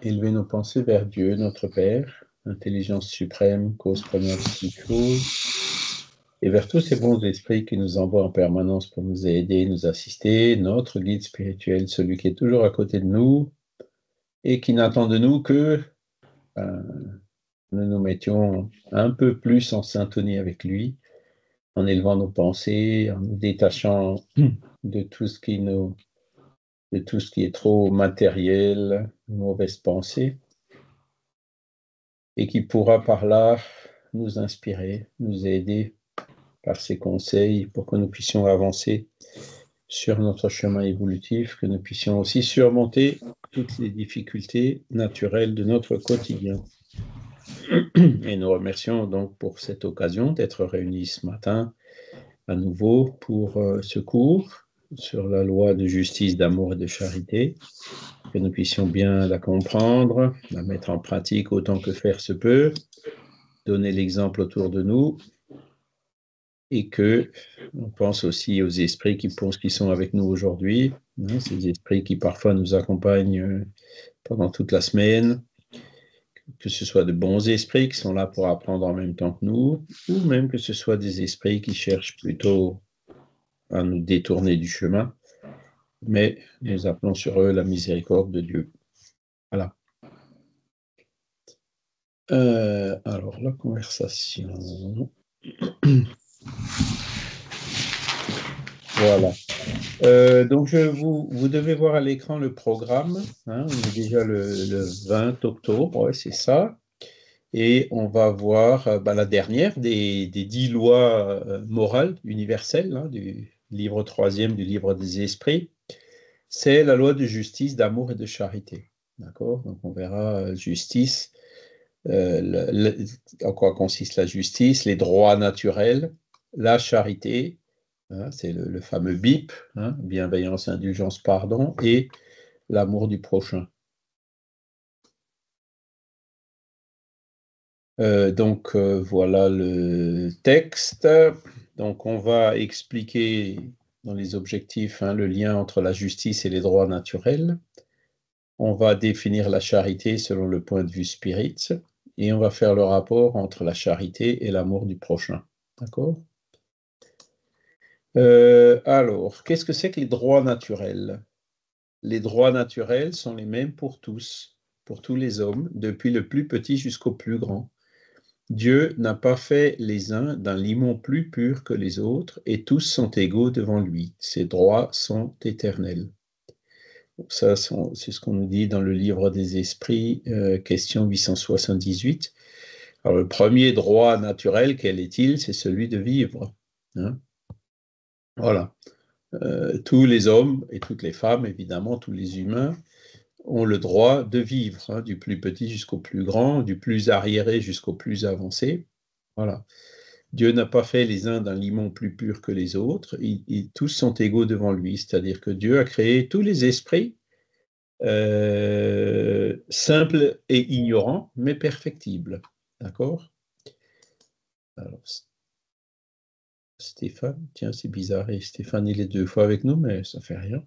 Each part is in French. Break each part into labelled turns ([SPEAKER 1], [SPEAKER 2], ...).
[SPEAKER 1] Élever nos pensées vers Dieu, notre Père, intelligence suprême, cause première de toutes choses, et vers tous ces bons esprits qui nous envoient en permanence pour nous aider, nous assister, notre guide spirituel, celui qui est toujours à côté de nous et qui n'attend de nous que nous nous mettions un peu plus en syntonie avec lui, en élevant nos pensées, en nous détachant de tout ce qui est trop matériel, mauvaises pensées, et qui pourra par là nous inspirer, nous aider par ses conseils pour que nous puissions avancer sur notre chemin évolutif, que nous puissions aussi surmonter toutes les difficultés naturelles de notre quotidien. Et nous remercions donc pour cette occasion d'être réunis ce matin à nouveau pour ce cours sur la loi de justice, d'amour et de charité, que nous puissions bien la comprendre, la mettre en pratique autant que faire se peut, donner l'exemple autour de nous, et que on pense aussi aux esprits qui sont avec nous aujourd'hui, hein, ces esprits qui parfois nous accompagnent pendant toute la semaine, que ce soit de bons esprits qui sont là pour apprendre en même temps que nous, ou même que ce soit des esprits qui cherchent plutôt à nous détourner du chemin, mais nous appelons sur eux la miséricorde de Dieu. Voilà. Alors, la conversation. Voilà. Donc, vous devez voir à l'écran le programme. Hein, on est déjà le 20 octobre, ouais, c'est ça. Et on va voir la dernière des 10 lois morales universelles, hein, du livre 3e du livre des esprits. C'est la loi de justice, d'amour et de charité. D'accord? Donc, on verra justice, en quoi consiste la justice, les droits naturels, la charité, hein, c'est le fameux BIP, hein, bienveillance, indulgence, pardon, et l'amour du prochain. Voilà le texte. Donc, on va expliquer dans les objectifs, hein, le lien entre la justice et les droits naturels. On va définir la charité selon le point de vue spirit, et on va faire le rapport entre la charité et l'amour du prochain. D'accord? Alors, qu'est-ce que c'est que les droits naturels? Les droits naturels sont les mêmes pour tous les hommes, depuis le plus petit jusqu'au plus grand. Dieu n'a pas fait les uns d'un limon plus pur que les autres, et tous sont égaux devant lui. Ses droits sont éternels. Ça, c'est ce qu'on nous dit dans le livre des esprits, question 878. Alors, le premier droit naturel, quel est-il? C'est celui de vivre. Hein? Voilà. Tous les hommes et toutes les femmes, évidemment, tous les humains, ont le droit de vivre, hein, du plus petit jusqu'au plus grand, du plus arriéré jusqu'au plus avancé. Voilà. Dieu n'a pas fait les uns d'un limon plus pur que les autres, tous sont égaux devant lui, c'est-à-dire que Dieu a créé tous les esprits, simples et ignorants, mais perfectibles. D'accord? Alors, Stéphane, tiens, c'est bizarre, et Stéphane, il est 2 fois avec nous, mais ça fait rien.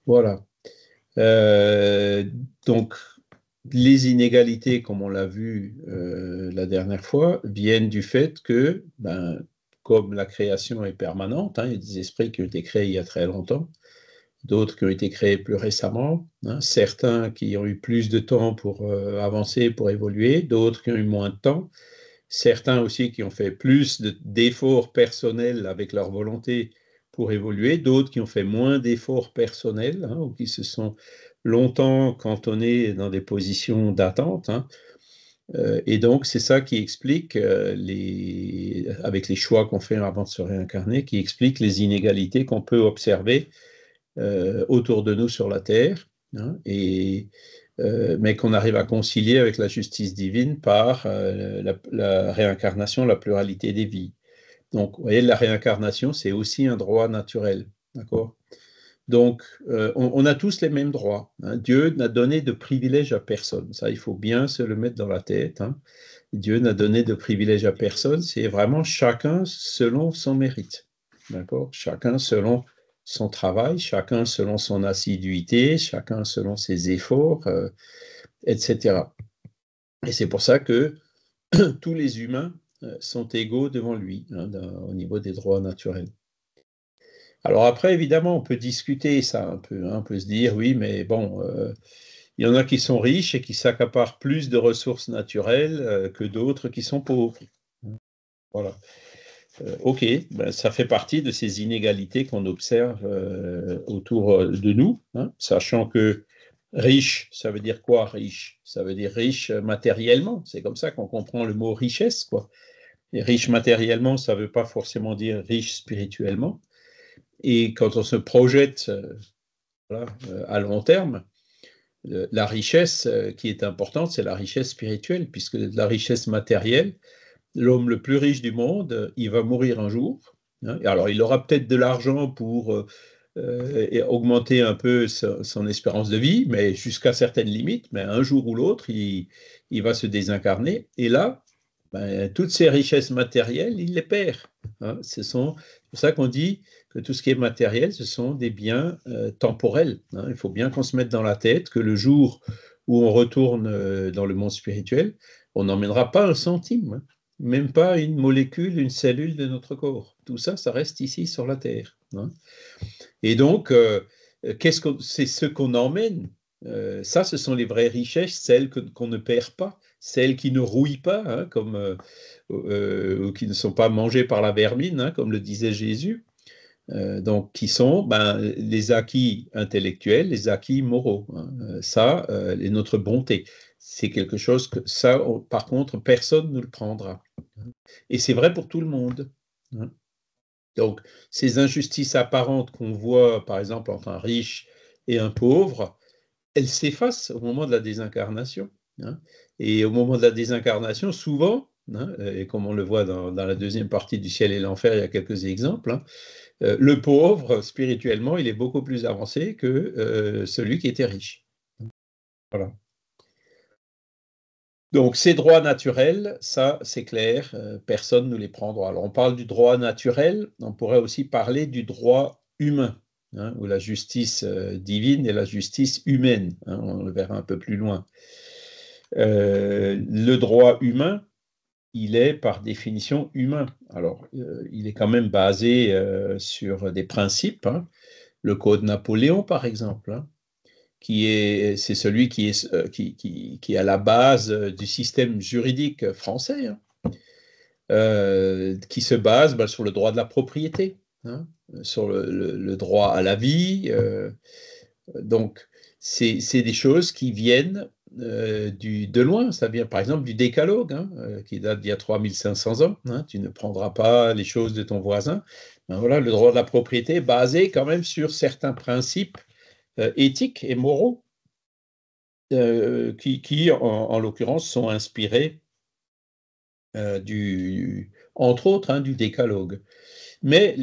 [SPEAKER 1] Voilà. Donc, les inégalités, comme on l'a vu la dernière fois, viennent du fait que, comme la création est permanente, hein, il y a des esprits qui ont été créés il y a très longtemps, d'autres qui ont été créés plus récemment, hein, certains qui ont eu plus de temps pour avancer, pour évoluer, d'autres qui ont eu moins de temps, certains aussi qui ont fait plus d'efforts personnels avec leur volonté pour évoluer, d'autres qui ont fait moins d'efforts personnels, hein, ou qui se sont longtemps cantonnés dans des positions d'attente. Hein. Et donc, c'est ça qui explique, avec les choix qu'on fait avant de se réincarner, qui explique les inégalités qu'on peut observer autour de nous sur la Terre, hein, mais qu'on arrive à concilier avec la justice divine par la réincarnation, la pluralité des vies. Donc, vous voyez, la réincarnation, c'est aussi un droit naturel, d'accord? Donc, on a tous les mêmes droits. Hein. Dieu n'a donné de privilèges à personne. Ça, il faut bien se le mettre dans la tête. Hein. Dieu n'a donné de privilèges à personne. C'est vraiment chacun selon son mérite. D'accord? Chacun selon son travail, chacun selon son assiduité, chacun selon ses efforts, etc. Et c'est pour ça que tous les humains sont égaux devant lui, hein, au niveau des droits naturels. Alors après, évidemment, on peut discuter ça un peu, hein, on peut se dire, oui, mais bon, il y en a qui sont riches et qui s'accaparent plus de ressources naturelles que d'autres qui sont pauvres. Voilà. Ok, ben, ça fait partie de ces inégalités qu'on observe autour de nous, hein, sachant que riche, ça veut dire quoi, riche? Ça veut dire riche matériellement. C'est comme ça qu'on comprend le mot richesse, quoi. Et riche matériellement, ça ne veut pas forcément dire riche spirituellement. Et quand on se projette voilà, à long terme, la richesse qui est importante, c'est la richesse spirituelle, puisque la richesse matérielle, l'homme le plus riche du monde, il va mourir un jour. Hein, et alors, il aura peut-être de l'argent pour augmenter un peu son espérance de vie, mais jusqu'à certaines limites. Mais un jour ou l'autre, il va se désincarner. Et là, ben, toutes ces richesses matérielles, il les perd. Hein. C'est pour ça qu'on dit que tout ce qui est matériel, ce sont des biens temporels. Hein. Il faut bien qu'on se mette dans la tête que le jour où on retourne dans le monde spirituel, on n'emmènera pas un centime, hein, même pas une molécule, une cellule de notre corps. Tout ça, ça reste ici sur la Terre. Hein. Et donc, c'est ce qu'on emmène. Ça, ce sont les vraies richesses, celles qu'on ne perd pas, celles qui ne rouillent pas, hein, ou qui ne sont pas mangées par la vermine, hein, comme le disait Jésus. Donc, qui sont les acquis intellectuels, les acquis moraux. Hein. Ça, et notre bonté. C'est quelque chose que, ça, par contre, personne ne le prendra. Et c'est vrai pour tout le monde. Hein. Donc, ces injustices apparentes qu'on voit, par exemple, entre un riche et un pauvre, elles s'effacent au moment de la désincarnation. Hein. Et au moment de la désincarnation, souvent, hein, et comme on le voit dans la deuxième partie du ciel et l'enfer, il y a quelques exemples, hein, le pauvre, spirituellement, il est beaucoup plus avancé que celui qui était riche. Voilà. Donc, ces droits naturels, ça, c'est clair, personne ne les prendra. Alors, on parle du droit naturel, on pourrait aussi parler du droit humain, hein, ou la justice divine et la justice humaine, hein, on le verra un peu plus loin. Le droit humain, il est par définition humain. Alors, il est quand même basé sur des principes, hein. Le Code Napoléon, par exemple, hein, c'est celui qui est à la base du système juridique français, hein, qui se base sur le droit de la propriété, hein, sur le droit à la vie. Donc, c'est des choses qui viennent de loin. Ça vient par exemple du décalogue, hein, qui date d'il y a 3500 ans. Hein. Tu ne prendras pas les choses de ton voisin. Ben voilà, le droit de la propriété est basé quand même sur certains principes éthiques et moraux qui en l'occurrence, sont inspirés entre autres, hein, du décalogue. Mais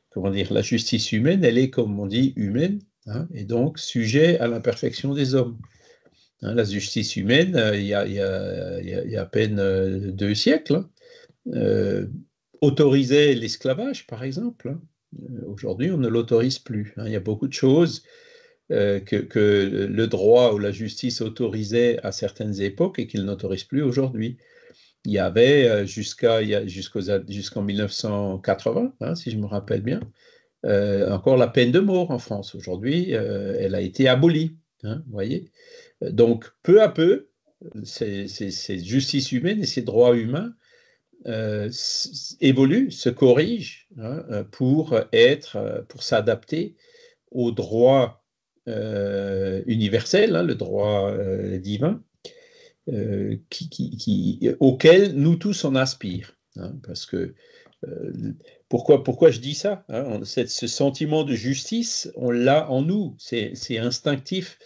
[SPEAKER 1] comment dire, la justice humaine, elle est, comme on dit, humaine, hein, et donc sujet à l'imperfection des hommes. Hein, la justice humaine, il y a à peine 2 siècles, hein, autorisait l'esclavage, par exemple. Hein. Aujourd'hui, on ne l'autorise plus. Hein. Il y a beaucoup de choses que le droit ou la justice autorisait à certaines époques et qu'il n'autorise plus aujourd'hui. Il y avait jusqu'en 1980, hein, si je me rappelle bien, encore la peine de mort en France. Aujourd'hui, elle a été abolie. Hein, vous voyez. Donc, peu à peu, ces justices humaines et ces droits humains évoluent, se corrigent, hein, pour s'adapter aux droits universel, hein, le droit divin, auquel nous tous on aspire. Hein, parce que pourquoi je dis ça, hein, ce sentiment de justice, on l'a en nous, c'est instinctif.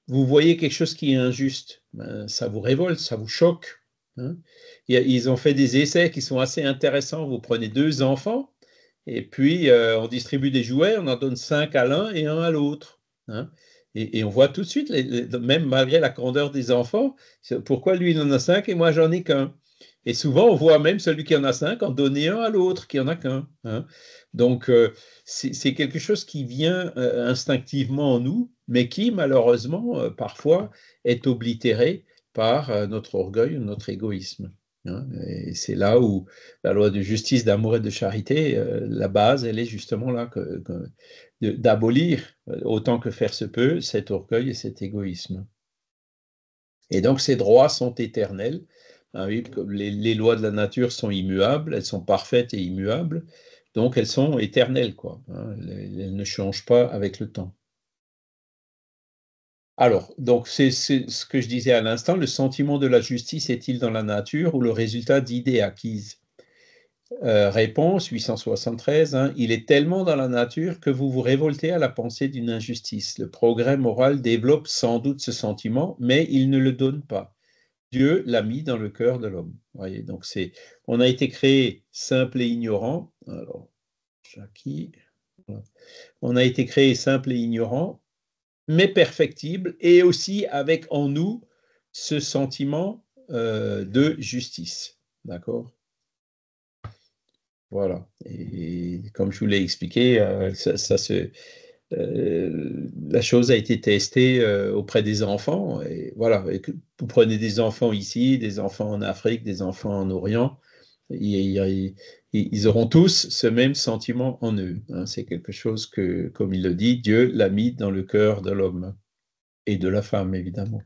[SPEAKER 1] Vous voyez quelque chose qui est injuste, ben, ça vous révolte, ça vous choque. Hein. Ils ont fait des essais qui sont assez intéressants. Vous prenez 2 enfants, et puis on distribue des jouets, on en donne 5 à l'un et 1 à l'autre. Hein. Et on voit tout de suite, même malgré la grandeur des enfants, pourquoi lui il en a 5 et moi j'en ai qu'un. Et souvent, on voit même celui qui en a 5 en donner un à l'autre qui en a qu'un. Hein. Donc, c'est quelque chose qui vient instinctivement en nous, mais qui, malheureusement, parfois, est oblitéré par notre orgueil ou notre égoïsme. Hein. Et c'est là où la loi de justice, d'amour et de charité, la base, elle est justement là, d'abolir, autant que faire se peut, cet orgueil et cet égoïsme. Et donc, ces droits sont éternels. Ah oui, les lois de la nature sont immuables, elles sont parfaites et immuables, donc elles sont éternelles, quoi. Hein, elles ne changent pas avec le temps. Alors, donc c'est ce que je disais à l'instant, le sentiment de la justice est-il dans la nature ou le résultat d'idées acquises? Réponse 873, hein, il est tellement dans la nature que vous vous révoltez à la pensée d'une injustice. Le progrès moral développe sans doute ce sentiment, mais il ne le donne pas. Dieu l'a mis dans le cœur de l'homme. Voyez, donc on a été créé simple et ignorant. Alors, Jackie, voilà. On a été créé simple et ignorant, mais perfectible, et aussi avec en nous ce sentiment de justice. D'accord? Voilà. Et comme je vous l'ai expliqué, la chose a été testée auprès des enfants. Et voilà, vous prenez des enfants ici, des enfants en Afrique, des enfants en Orient, ils auront tous ce même sentiment en eux. Hein. C'est quelque chose que, comme il le dit, Dieu l'a mis dans le cœur de l'homme et de la femme, évidemment.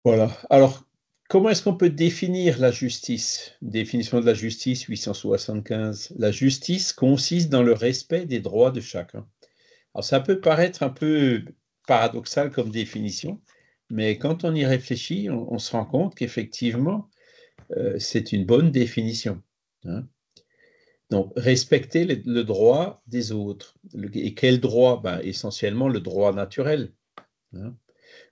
[SPEAKER 1] Voilà. Alors, comment est-ce qu'on peut définir la justice? Définition de la justice 875. La justice consiste dans le respect des droits de chacun. Alors, ça peut paraître un peu paradoxal comme définition, mais quand on y réfléchit, on se rend compte qu'effectivement, c'est une bonne définition. Hein. Donc, respecter le droit des autres. Et quel droit? Ben, essentiellement le droit naturel. Hein.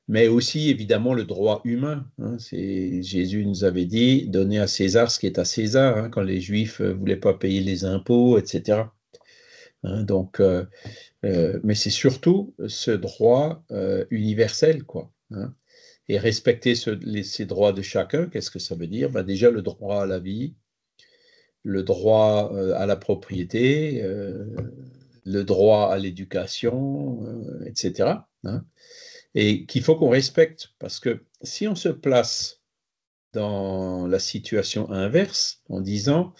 [SPEAKER 1] Mais aussi, évidemment, le droit humain. Hein. Jésus nous avait dit, donnez à César ce qui est à César, hein, quand les Juifs ne voulaient pas payer les impôts, etc. Hein, donc, mais c'est surtout ce droit universel, quoi. Hein. Et respecter ces droits de chacun, qu'est-ce que ça veut dire? Ben déjà, le droit à la vie, le droit à la propriété, le droit à l'éducation, etc. Hein. Et qu'il faut qu'on respecte, parce que si on se place dans la situation inverse, en disant,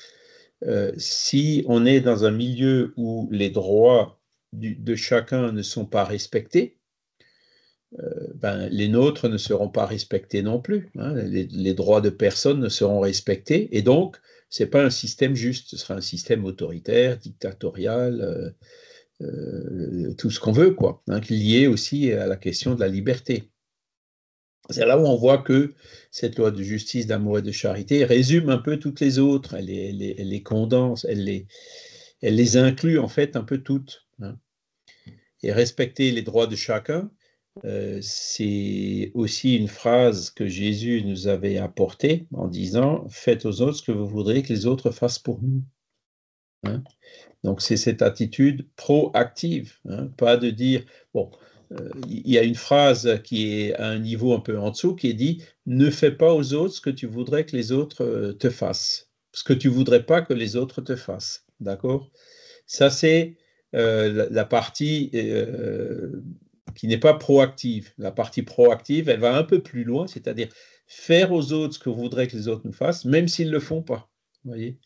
[SPEAKER 1] si on est dans un milieu où les droits de chacun ne sont pas respectés, ben, les nôtres ne seront pas respectés non plus. Hein. Les droits de personne ne seront respectés, et donc, ce n'est pas un système juste, ce sera un système autoritaire, dictatorial, tout ce qu'on veut, quoi, hein, lié aussi à la question de la liberté. C'est là où on voit que cette loi de justice, d'amour et de charité résume un peu toutes les autres, elle les condense, elle les inclut en fait un peu toutes. Hein. Et respecter les droits de chacun, c'est aussi une phrase que Jésus nous avait apportée en disant « Faites aux autres ce que vous voudrez que les autres fassent pour nous. Hein ». Donc c'est cette attitude proactive, hein, pas de dire « Bon, il y a une phrase qui est à un niveau un peu en dessous qui est dit « Ne fais pas aux autres ce que tu voudrais que les autres te fassent, ce que tu voudrais pas que les autres te fassent. » D'accord? Ça, c'est la partie qui n'est pas proactive. La partie proactive, elle va un peu plus loin, c'est-à-dire faire aux autres ce que voudrait que les autres nous fassent, même s'ils ne le font pas. Vous voyez?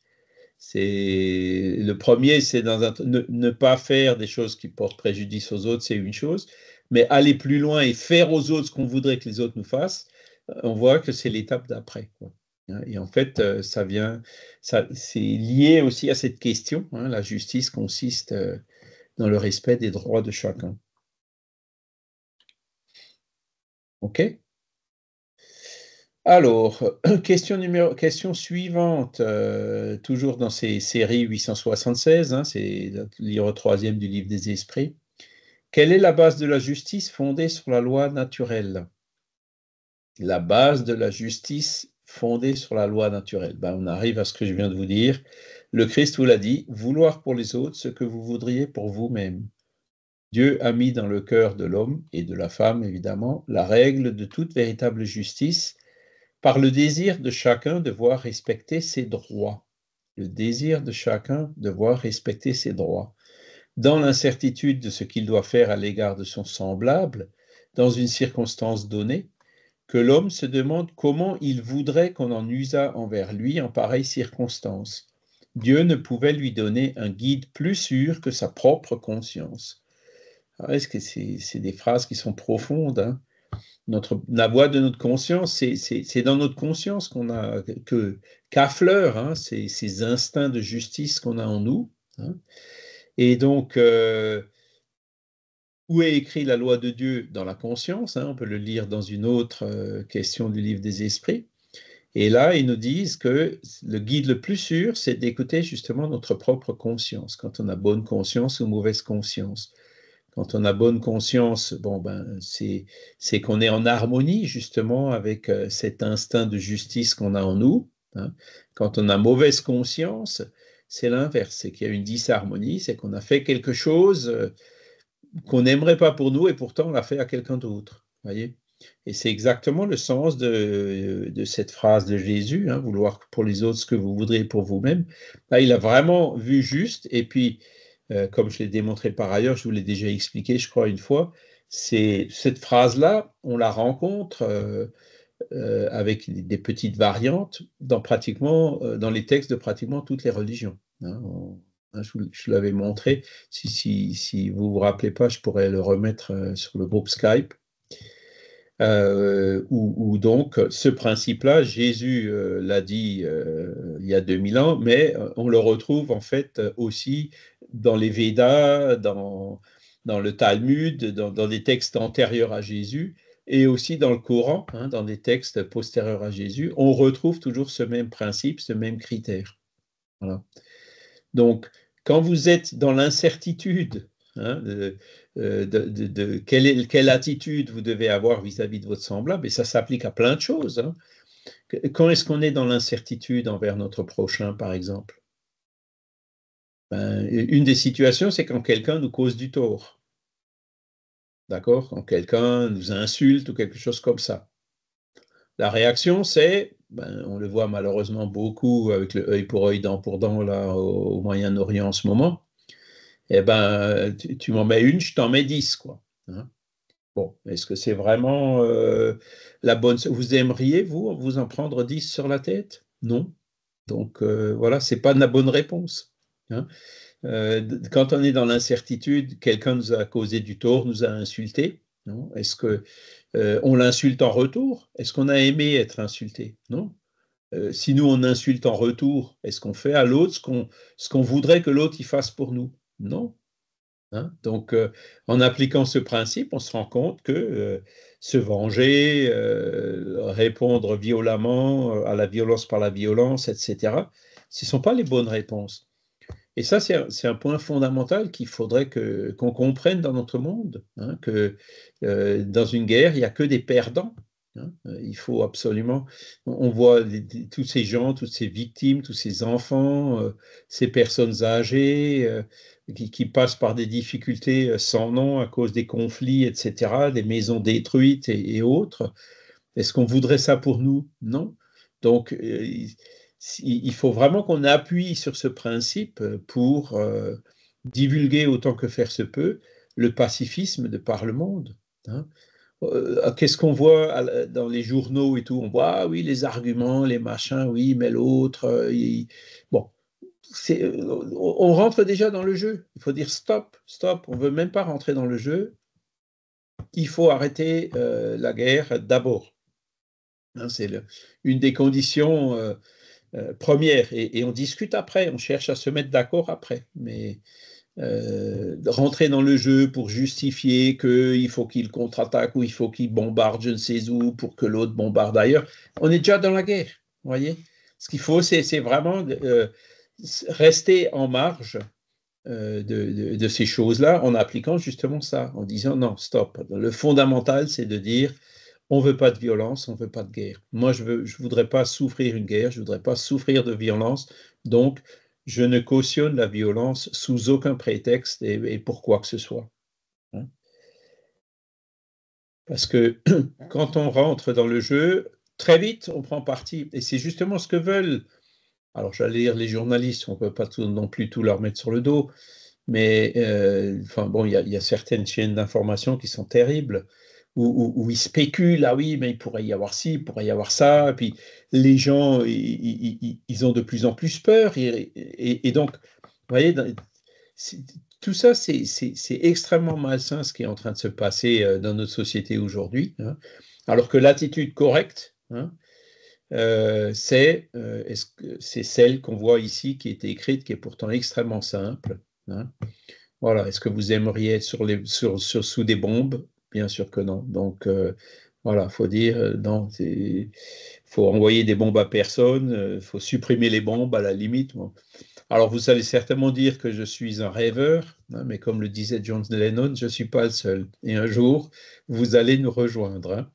[SPEAKER 1] Le premier, c'est ne pas faire des choses qui portent préjudice aux autres, c'est une chose, mais aller plus loin et faire aux autres ce qu'on voudrait que les autres nous fassent, on voit que c'est l'étape d'après, quoi. Hein. Et en fait, c'est lié aussi à cette question. Hein, la justice consiste dans le respect des droits de chacun. OK? Alors, question suivante, toujours dans ces séries 876, hein, c'est le livre 3e du livre des esprits. Quelle est la base de la justice fondée sur la loi naturelle? La base de la justice fondée sur la loi naturelle. Ben, on arrive à ce que je viens de vous dire. Le Christ vous l'a dit, vouloir pour les autres ce que vous voudriez pour vous-même. Dieu a mis dans le cœur de l'homme et de la femme, évidemment, la règle de toute véritable justice par le désir de chacun de voir respecter ses droits. Le désir de chacun de voir respecter ses droits. Dans l'incertitude de ce qu'il doit faire à l'égard de son semblable, dans une circonstance donnée, que l'homme se demande comment il voudrait qu'on en usât envers lui en pareille circonstance. Dieu ne pouvait lui donner un guide plus sûr que sa propre conscience. Alors, est-ce que c'est des phrases qui sont profondes, hein? La voix de notre conscience, c'est dans notre conscience qu'on a qu'affleurent, hein, ces instincts de justice qu'on a en nous, hein. Et donc, où est écrit la loi de Dieu? Dans la conscience, hein, on peut le lire dans une autre question du livre des esprits. Et là, ils nous disent que le guide le plus sûr, c'est d'écouter justement notre propre conscience, quand on a bonne conscience ou mauvaise conscience. Quand on a bonne conscience, bon, ben, c'est qu'on est en harmonie justement avec cet instinct de justice qu'on a en nous, hein. Quand on a mauvaise conscience, c'est l'inverse, c'est qu'il y a une disharmonie, c'est qu'on a fait quelque chose qu'on n'aimerait pas pour nous et pourtant on l'a fait à quelqu'un d'autre, voyez. Et c'est exactement le sens de cette phrase de Jésus, hein, vouloir pour les autres ce que vous voudriez pour vous-même. Là, il a vraiment vu juste, et puis, comme je l'ai démontré par ailleurs, je vous l'ai déjà expliqué, je crois, une fois, c'est cette phrase-là, on la rencontre avec des petites variantes dans les textes de pratiquement toutes les religions, hein. Je l'avais montré. Si vous vous rappelez pas, je pourrais le remettre sur le groupe Skype. Où donc ce principe-là, Jésus l'a dit il y a 2000 ans, mais on le retrouve en fait aussi dans les Védas, dans le Talmud, dans des textes antérieurs à Jésus, et aussi dans le Coran, hein, dans des textes postérieurs à Jésus. On retrouve toujours ce même principe, ce même critère. Voilà. Donc, quand vous êtes dans l'incertitude, hein, quelle attitude vous devez avoir vis-à-vis de votre semblable, et ça s'applique à plein de choses, hein. Quand est-ce qu'on est dans l'incertitude envers notre prochain, par exemple? Ben, une des situations, c'est quand quelqu'un nous cause du tort, d'accord? Quand quelqu'un nous insulte ou quelque chose comme ça. La réaction, c'est, ben, on le voit malheureusement beaucoup avec le œil pour œil, dent pour dent, là, au Moyen-Orient en ce moment. Eh ben, tu m'en mets une, je t'en mets 10, quoi, hein. Bon, est-ce que c'est vraiment la bonne... Vous aimeriez, vous en prendre 10 sur la tête? Non. Donc, voilà, c'est pas la bonne réponse, hein. Quand on est dans l'incertitude, quelqu'un nous a causé du tort, nous a insulté, non? Est-ce que on l'insulte en retour? Est-ce qu'on a aimé être insulté? Non. Si nous, on insulte en retour, est-ce qu'on fait à l'autre ce qu'on voudrait que l'autre y fasse pour nous? Non. Hein. Donc, en appliquant ce principe, on se rend compte que se venger, répondre violemment à la violence par la violence, etc., ce ne sont pas les bonnes réponses. Et ça, c'est un point fondamental qu'il faudrait qu'on comprenne dans notre monde, hein, que dans une guerre, il n'y a que des perdants, hein. Il faut absolument, on voit tous ces gens, toutes ces victimes, tous ces enfants, ces personnes âgées qui passent par des difficultés sans nom à cause des conflits, etc., des maisons détruites et autres. Est-ce qu'on voudrait ça pour nous? Non. Donc, il faut vraiment qu'on appuie sur ce principe pour divulguer autant que faire se peut le pacifisme de par le monde, hein. Qu'est-ce qu'on voit dans les journaux et tout? On voit, ah oui, les arguments, les machins, oui, mais l'autre, bon, on rentre déjà dans le jeu. Il faut dire stop, stop, on ne veut même pas rentrer dans le jeu. Il faut arrêter la guerre d'abord, hein. C'est une des conditions premières. Et on discute après, on cherche à se mettre d'accord après. Mais rentrer dans le jeu pour justifier qu'il faut qu'il contre-attaque ou il faut qu'il bombarde je ne sais où pour que l'autre bombarde ailleurs, on est déjà dans la guerre, vous voyez. Ce qu'il faut, c'est vraiment rester en marge de ces choses-là en appliquant justement ça, en disant non, stop. Le fondamental, c'est de dire on ne veut pas de violence, on ne veut pas de guerre. Moi, je ne voudrais pas souffrir une guerre, je ne voudrais pas souffrir de violence, donc je ne cautionne la violence sous aucun prétexte et pour quoi que ce soit, hein. Parce que quand on rentre dans le jeu, très vite, on prend parti. Et c'est justement ce que veulent, alors j'allais dire les journalistes, on ne peut pas non plus tout leur mettre sur le dos, mais enfin bon, il y a certaines chaînes d'information qui sont terribles, où ils spéculent, ah oui, mais il pourrait y avoir ci, il pourrait y avoir ça, et puis les gens, ils ont de plus en plus peur, et donc, vous voyez, tout ça, c'est extrêmement malsain ce qui est en train de se passer dans notre société aujourd'hui, hein, alors que l'attitude correcte, hein, c'est celle qu'on voit ici, qui est écrite, qui est pourtant extrêmement simple, hein. Voilà, est-ce que vous aimeriez être sous des bombes? Bien sûr que non. Donc, voilà, il faut dire, non, il faut envoyer des bombes à personne, il faut supprimer les bombes à la limite. Bon. Alors, vous allez certainement dire que je suis un rêveur, hein, mais comme le disait John Lennon, je ne suis pas le seul. Et un jour, vous allez nous rejoindre, hein.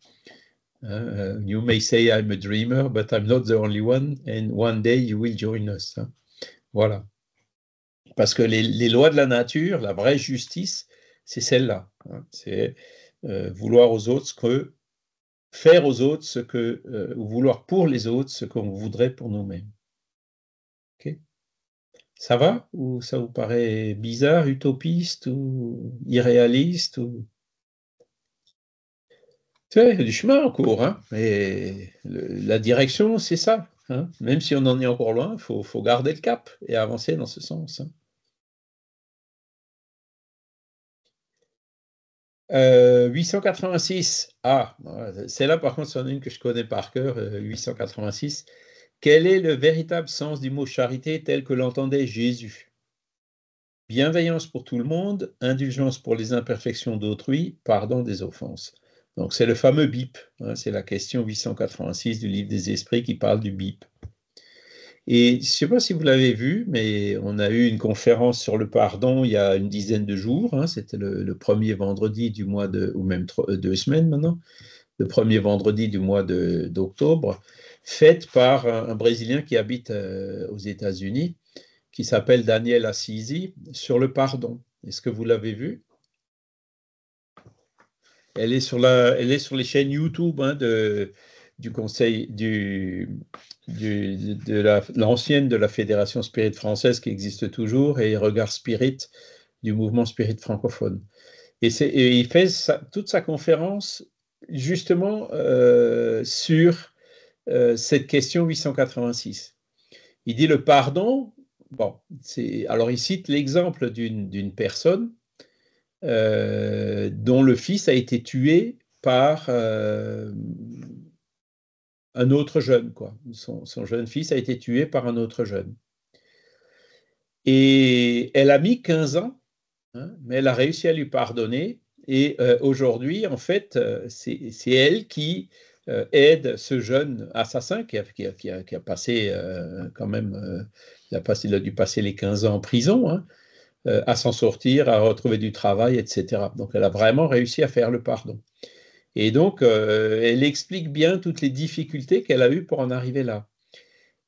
[SPEAKER 1] You may say I'm a dreamer, but I'm not the only one, and one day you will join us, hein. Voilà. Parce que les lois de la nature, la vraie justice, c'est celle-là, hein. C'est vouloir aux autres faire aux autres ou vouloir pour les autres ce qu'on voudrait pour nous-mêmes. Okay. Ça va? Ou ça vous paraît bizarre, utopiste ou irréaliste ou... Tu sais, il y a du chemin en cours, hein, mais la direction, c'est ça, hein. Même si on en est encore loin, faut garder le cap et avancer dans ce sens, hein. 886. Ah, celle-là, par contre, c'en est une que je connais par cœur, 886. Quel est le véritable sens du mot charité tel que l'entendait Jésus? Bienveillance pour tout le monde, indulgence pour les imperfections d'autrui, pardon des offenses. Donc, c'est le fameux BIP, hein, c'est la question 886 du livre des esprits qui parle du BIP. Et je ne sais pas si vous l'avez vu, mais on a eu une conférence sur le pardon il y a une dizaine de jours, hein, c'était le premier vendredi du mois ou même 2 semaines maintenant, le premier vendredi du mois d'octobre, faite par un Brésilien qui habite aux États-Unis, qui s'appelle Daniel Assisi, sur le pardon. Est-ce que vous l'avez vu? Elle est sur les chaînes YouTube, hein, du conseil l'ancienne de la Fédération Spirit française qui existe toujours et Regard Spirit du mouvement Spirit francophone. Et il fait toute sa conférence justement sur cette question 886. Il dit le pardon, bon, alors il cite l'exemple d'une personne dont le fils a été tué par un autre jeune, quoi. Son jeune fils a été tué par un autre jeune. Et elle a mis 15 ans, hein, mais elle a réussi à lui pardonner. Et aujourd'hui, en fait, c'est elle qui aide ce jeune assassin qui a passé quand même, il a dû passer les 15 ans en prison, hein, à s'en sortir, à retrouver du travail, etc. Donc, elle a vraiment réussi à faire le pardon. Et donc, elle explique bien toutes les difficultés qu'elle a eues pour en arriver là.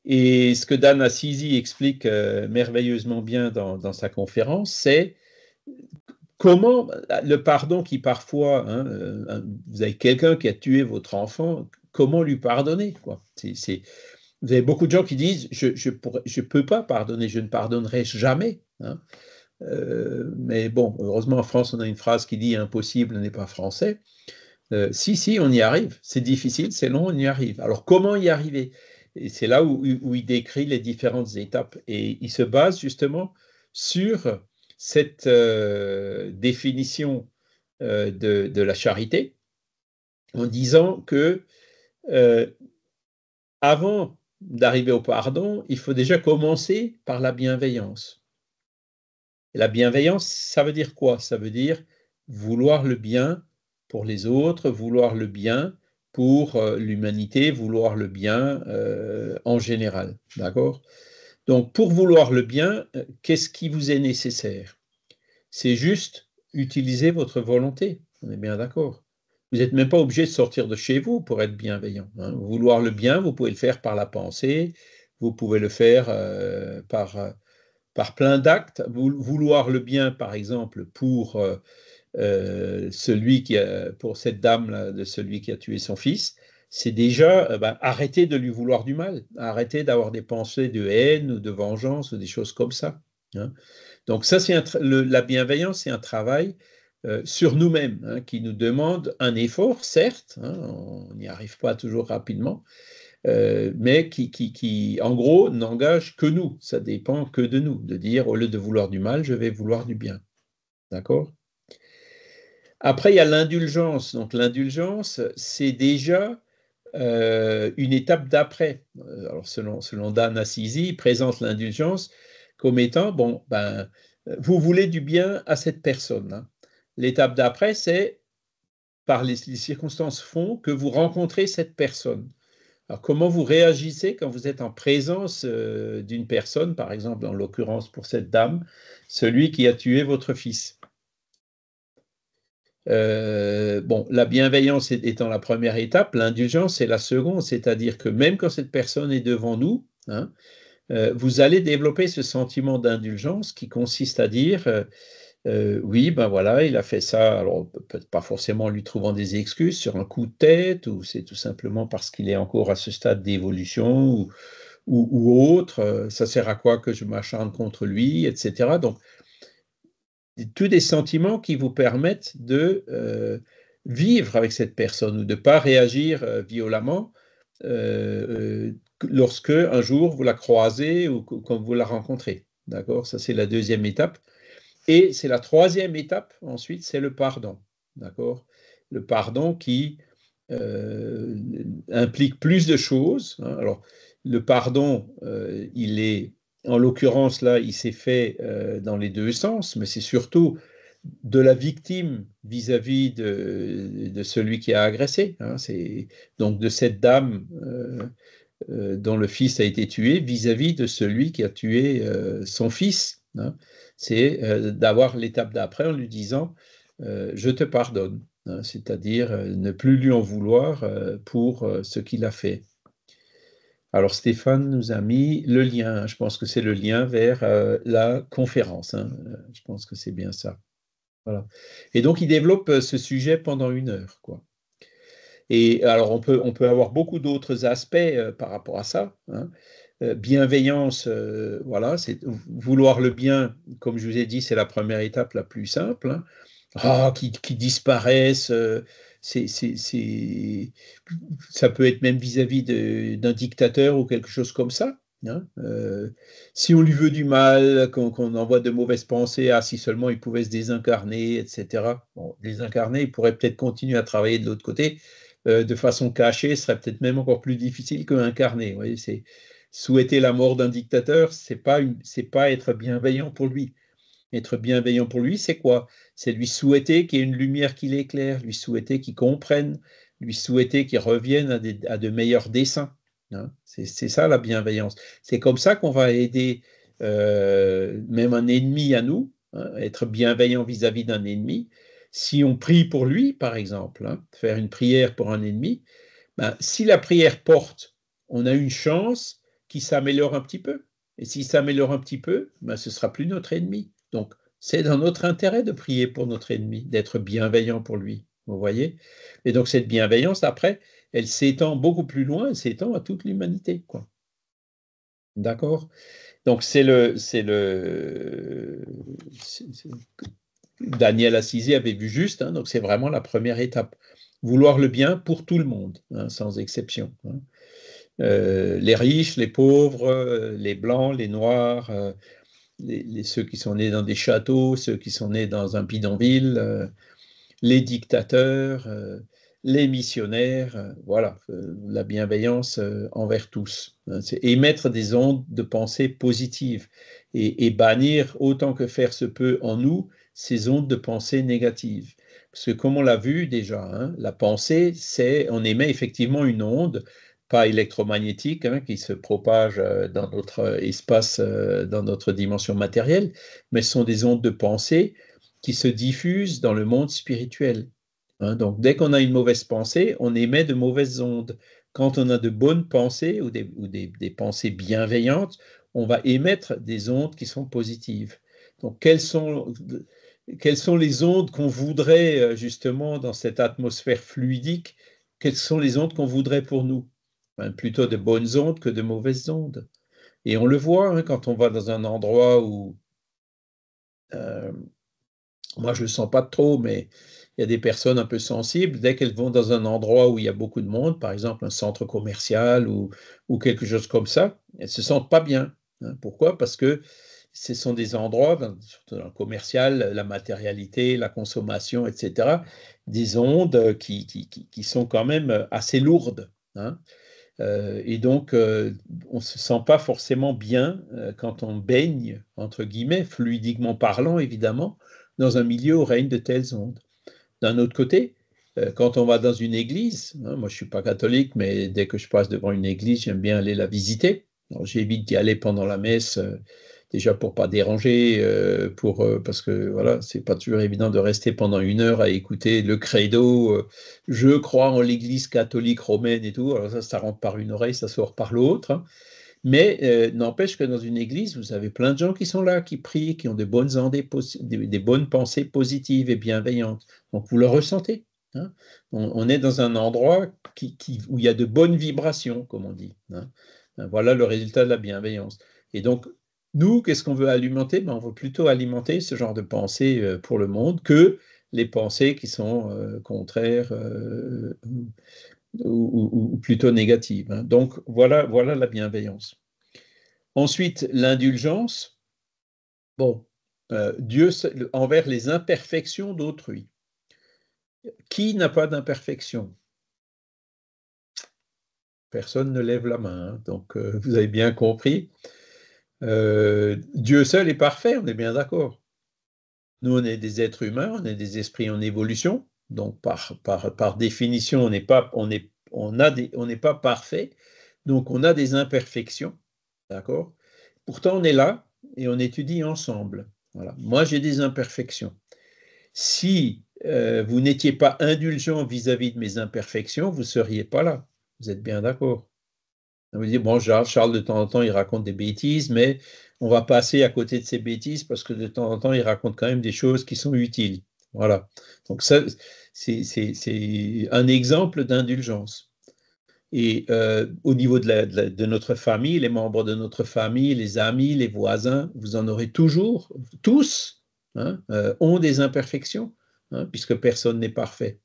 [SPEAKER 1] Et ce que Dan Assisi explique merveilleusement bien dans sa conférence, c'est comment le pardon qui parfois, hein, vous avez quelqu'un qui a tué votre enfant, comment lui pardonner, quoi. Vous avez beaucoup de gens qui disent je peux pas pardonner, je ne pardonnerai jamais, hein. Mais bon, heureusement en France, on a une phrase qui dit impossible n'est pas français. Si, on y arrive. C'est difficile, c'est long, on y arrive. Alors, comment y arriver? Et c'est là où il décrit les différentes étapes. Et il se base justement sur cette définition de la charité, en disant que avant d'arriver au pardon, il faut déjà commencer par la bienveillance. Et la bienveillance, ça veut dire quoi? Ça veut dire vouloir le bien pour les autres, vouloir le bien pour l'humanité, vouloir le bien en général. D'accord? Donc, pour vouloir le bien, qu'est-ce qui vous est nécessaire? C'est juste utiliser votre volonté. On est bien d'accord. Vous n'êtes même pas obligé de sortir de chez vous pour être bienveillant, hein. Vouloir le bien, vous pouvez le faire par la pensée, vous pouvez le faire par plein d'actes, vouloir le bien, par exemple, pour pour cette dame-là, de celui qui a tué son fils, c'est déjà arrêter de lui vouloir du mal, arrêter d'avoir des pensées de haine ou de vengeance ou des choses comme ça. Hein. Donc ça, la bienveillance, c'est un travail sur nous-mêmes, hein, qui nous demande un effort, certes, hein, on n'y arrive pas toujours rapidement, mais qui, en gros, n'engage que nous. Ça dépend que de nous, de dire, au lieu de vouloir du mal, je vais vouloir du bien. D'accord? Après, il y a l'indulgence. Donc l'indulgence, c'est déjà une étape d'après. Alors selon Dan Assisi, il présente l'indulgence comme étant, bon, vous voulez du bien à cette personne. Hein. L'étape d'après, c'est par les circonstances font que vous rencontrez cette personne. Alors comment vous réagissez quand vous êtes en présence d'une personne, par exemple, en l'occurrence pour cette dame, celui qui a tué votre fils? Bon, la bienveillance étant la première étape, l'indulgence est la seconde, c'est-à-dire que même quand cette personne est devant nous, hein, vous allez développer ce sentiment d'indulgence qui consiste à dire oui, ben voilà, il a fait ça, alors peut-être pas forcément en lui trouvant des excuses sur un coup de tête, ou c'est tout simplement parce qu'il est encore à ce stade d'évolution, ou autre, ça sert à quoi que je m'acharne contre lui, etc. Donc, tous des sentiments qui vous permettent de vivre avec cette personne ou de ne pas réagir violemment lorsque un jour vous la croisez ou quand vous la rencontrez. D'accord? Ça, c'est la deuxième étape. Et c'est la troisième étape, ensuite, c'est le pardon. D'accord? Le pardon qui implique plus de choses. Hein. Alors, le pardon, il est, en l'occurrence, là, il s'est fait dans les deux sens, mais c'est surtout de la victime vis-à-vis de celui qui a agressé. Hein. C'est donc de cette dame dont le fils a été tué vis-à-vis de celui qui a tué son fils. Hein. C'est d'avoir l'étape d'après en lui disant je te pardonne, hein, c'est-à-dire ne plus lui en vouloir pour ce qu'il a fait. Alors Stéphane nous a mis le lien, hein, je pense que c'est le lien vers la conférence, hein, je pense que c'est bien ça. Voilà. Et donc il développe ce sujet pendant 1 heure, quoi. Et alors on peut avoir beaucoup d'autres aspects par rapport à ça. Hein. Bienveillance, voilà, c'est vouloir le bien, comme je vous ai dit, c'est la première étape la plus simple. Hein. Ah, qui disparaissent, ça peut être même vis-à-vis d'un dictateur ou quelque chose comme ça. Hein. Si on lui veut du mal, qu'on envoie de mauvaises pensées, ah, si seulement il pouvait se désincarner, etc. Bon, désincarner, il pourrait peut-être continuer à travailler de l'autre côté, de façon cachée, ce serait peut-être même encore plus difficile que incarner. Vous voyez, c'est souhaiter la mort d'un dictateur, c'est pas être bienveillant pour lui. Être bienveillant pour lui, c'est quoi? C'est lui souhaiter qu'il y ait une lumière qui l'éclaire, lui souhaiter qu'il comprenne, lui souhaiter qu'il revienne à de meilleurs desseins. Hein. C'est ça la bienveillance. C'est comme ça qu'on va aider même un ennemi à nous, hein, être bienveillant vis-à-vis d'un ennemi. Si on prie pour lui, par exemple, hein, faire une prière pour un ennemi, si la prière porte, on a une chance qu'il s'améliore un petit peu. Et s'il s'améliore un petit peu, ce sera plus notre ennemi. Donc, c'est dans notre intérêt de prier pour notre ennemi, d'être bienveillant pour lui. Vous voyez? Et donc, cette bienveillance, après, elle s'étend beaucoup plus loin, elle s'étend à toute l'humanité, quoi. D'accord? Donc, Daniel Assisi avait vu juste, hein, donc c'est vraiment la première étape. Vouloir le bien pour tout le monde, hein, sans exception. Hein. Les riches, les pauvres, les blancs, les noirs, ceux qui sont nés dans des châteaux, ceux qui sont nés dans un bidonville, les dictateurs, les missionnaires, voilà, la bienveillance envers tous. Hein, c'est émettre des ondes de pensée positives et bannir autant que faire se peut en nous ces ondes de pensée négatives. Parce que comme on l'a vu déjà, hein, la pensée, on émet effectivement une onde, pas électromagnétique, hein, qui se propage dans notre espace, dans notre dimension matérielle, mais ce sont des ondes de pensée qui se diffusent dans le monde spirituel. Hein, donc, dès qu'on a une mauvaise pensée, on émet de mauvaises ondes. Quand on a de bonnes pensées ou des pensées bienveillantes, on va émettre des ondes qui sont positives. Donc, quelles sont les ondes qu'on voudrait justement dans cette atmosphère fluidique quelles sont les ondes qu'on voudrait pour nous? Plutôt de bonnes ondes que de mauvaises ondes. Et on le voit hein, quand on va dans un endroit où, moi je ne le sens pas trop, mais il y a des personnes un peu sensibles, dès qu'elles vont dans un endroit où il y a beaucoup de monde, par exemple un centre commercial ou quelque chose comme ça, elles ne se sentent pas bien. Hein. Pourquoi? Parce que ce sont des endroits, surtout dans le commercial, la matérialité, la consommation, etc., des ondes qui sont quand même assez lourdes. Hein. Et donc, on ne se sent pas forcément bien quand on baigne, entre guillemets, fluidiquement parlant, évidemment, dans un milieu où règnent de telles ondes. D'un autre côté, quand on va dans une église, hein, moi je ne suis pas catholique, mais dès que je passe devant une église, j'aime bien aller la visiter. J'évite d'y aller pendant la messe, déjà pour ne pas déranger, parce que voilà, c'est pas toujours évident de rester pendant 1 heure à écouter le credo, je crois en l'église catholique romaine et tout. Alors ça rentre par une oreille, ça sort par l'autre. Hein. Mais n'empêche que dans une église, vous avez plein de gens qui sont là, qui prient, qui ont des bonnes ondes, des bonnes pensées positives et bienveillantes. Donc vous le ressentez. Hein. On est dans un endroit où il y a de bonnes vibrations, comme on dit. Hein. Voilà le résultat de la bienveillance. Et donc, nous, qu'est-ce qu'on veut alimenter? On veut plutôt alimenter ce genre de pensées pour le monde que les pensées qui sont contraires ou plutôt négatives. Hein. Donc, voilà la bienveillance. Ensuite, l'indulgence. Bon, Dieu envers les imperfections d'autrui. Qui n'a pas d'imperfection? Personne ne lève la main. Hein. Donc, vous avez bien compris. Dieu seul est parfait, on est bien d'accord. Nous, on est des êtres humains, on est des esprits en évolution. Donc, par définition, on n'est pas parfait. Donc, on a des imperfections. D'accord? Pourtant, on est là et on étudie ensemble. Voilà. Moi, j'ai des imperfections. Si vous n'étiez pas indulgent vis-à-vis de mes imperfections, vous ne seriez pas là. Vous êtes bien d'accord? Vous dites, bon, Charles, de temps en temps, il raconte des bêtises, mais on va passer à côté de ces bêtises parce que de temps en temps, il raconte quand même des choses qui sont utiles. Voilà. Donc, ça, c'est un exemple d'indulgence. Et au niveau de notre famille, les membres de notre famille, les amis, les voisins, vous en aurez toujours, tous, hein, ont des imperfections, hein, puisque personne n'est parfait.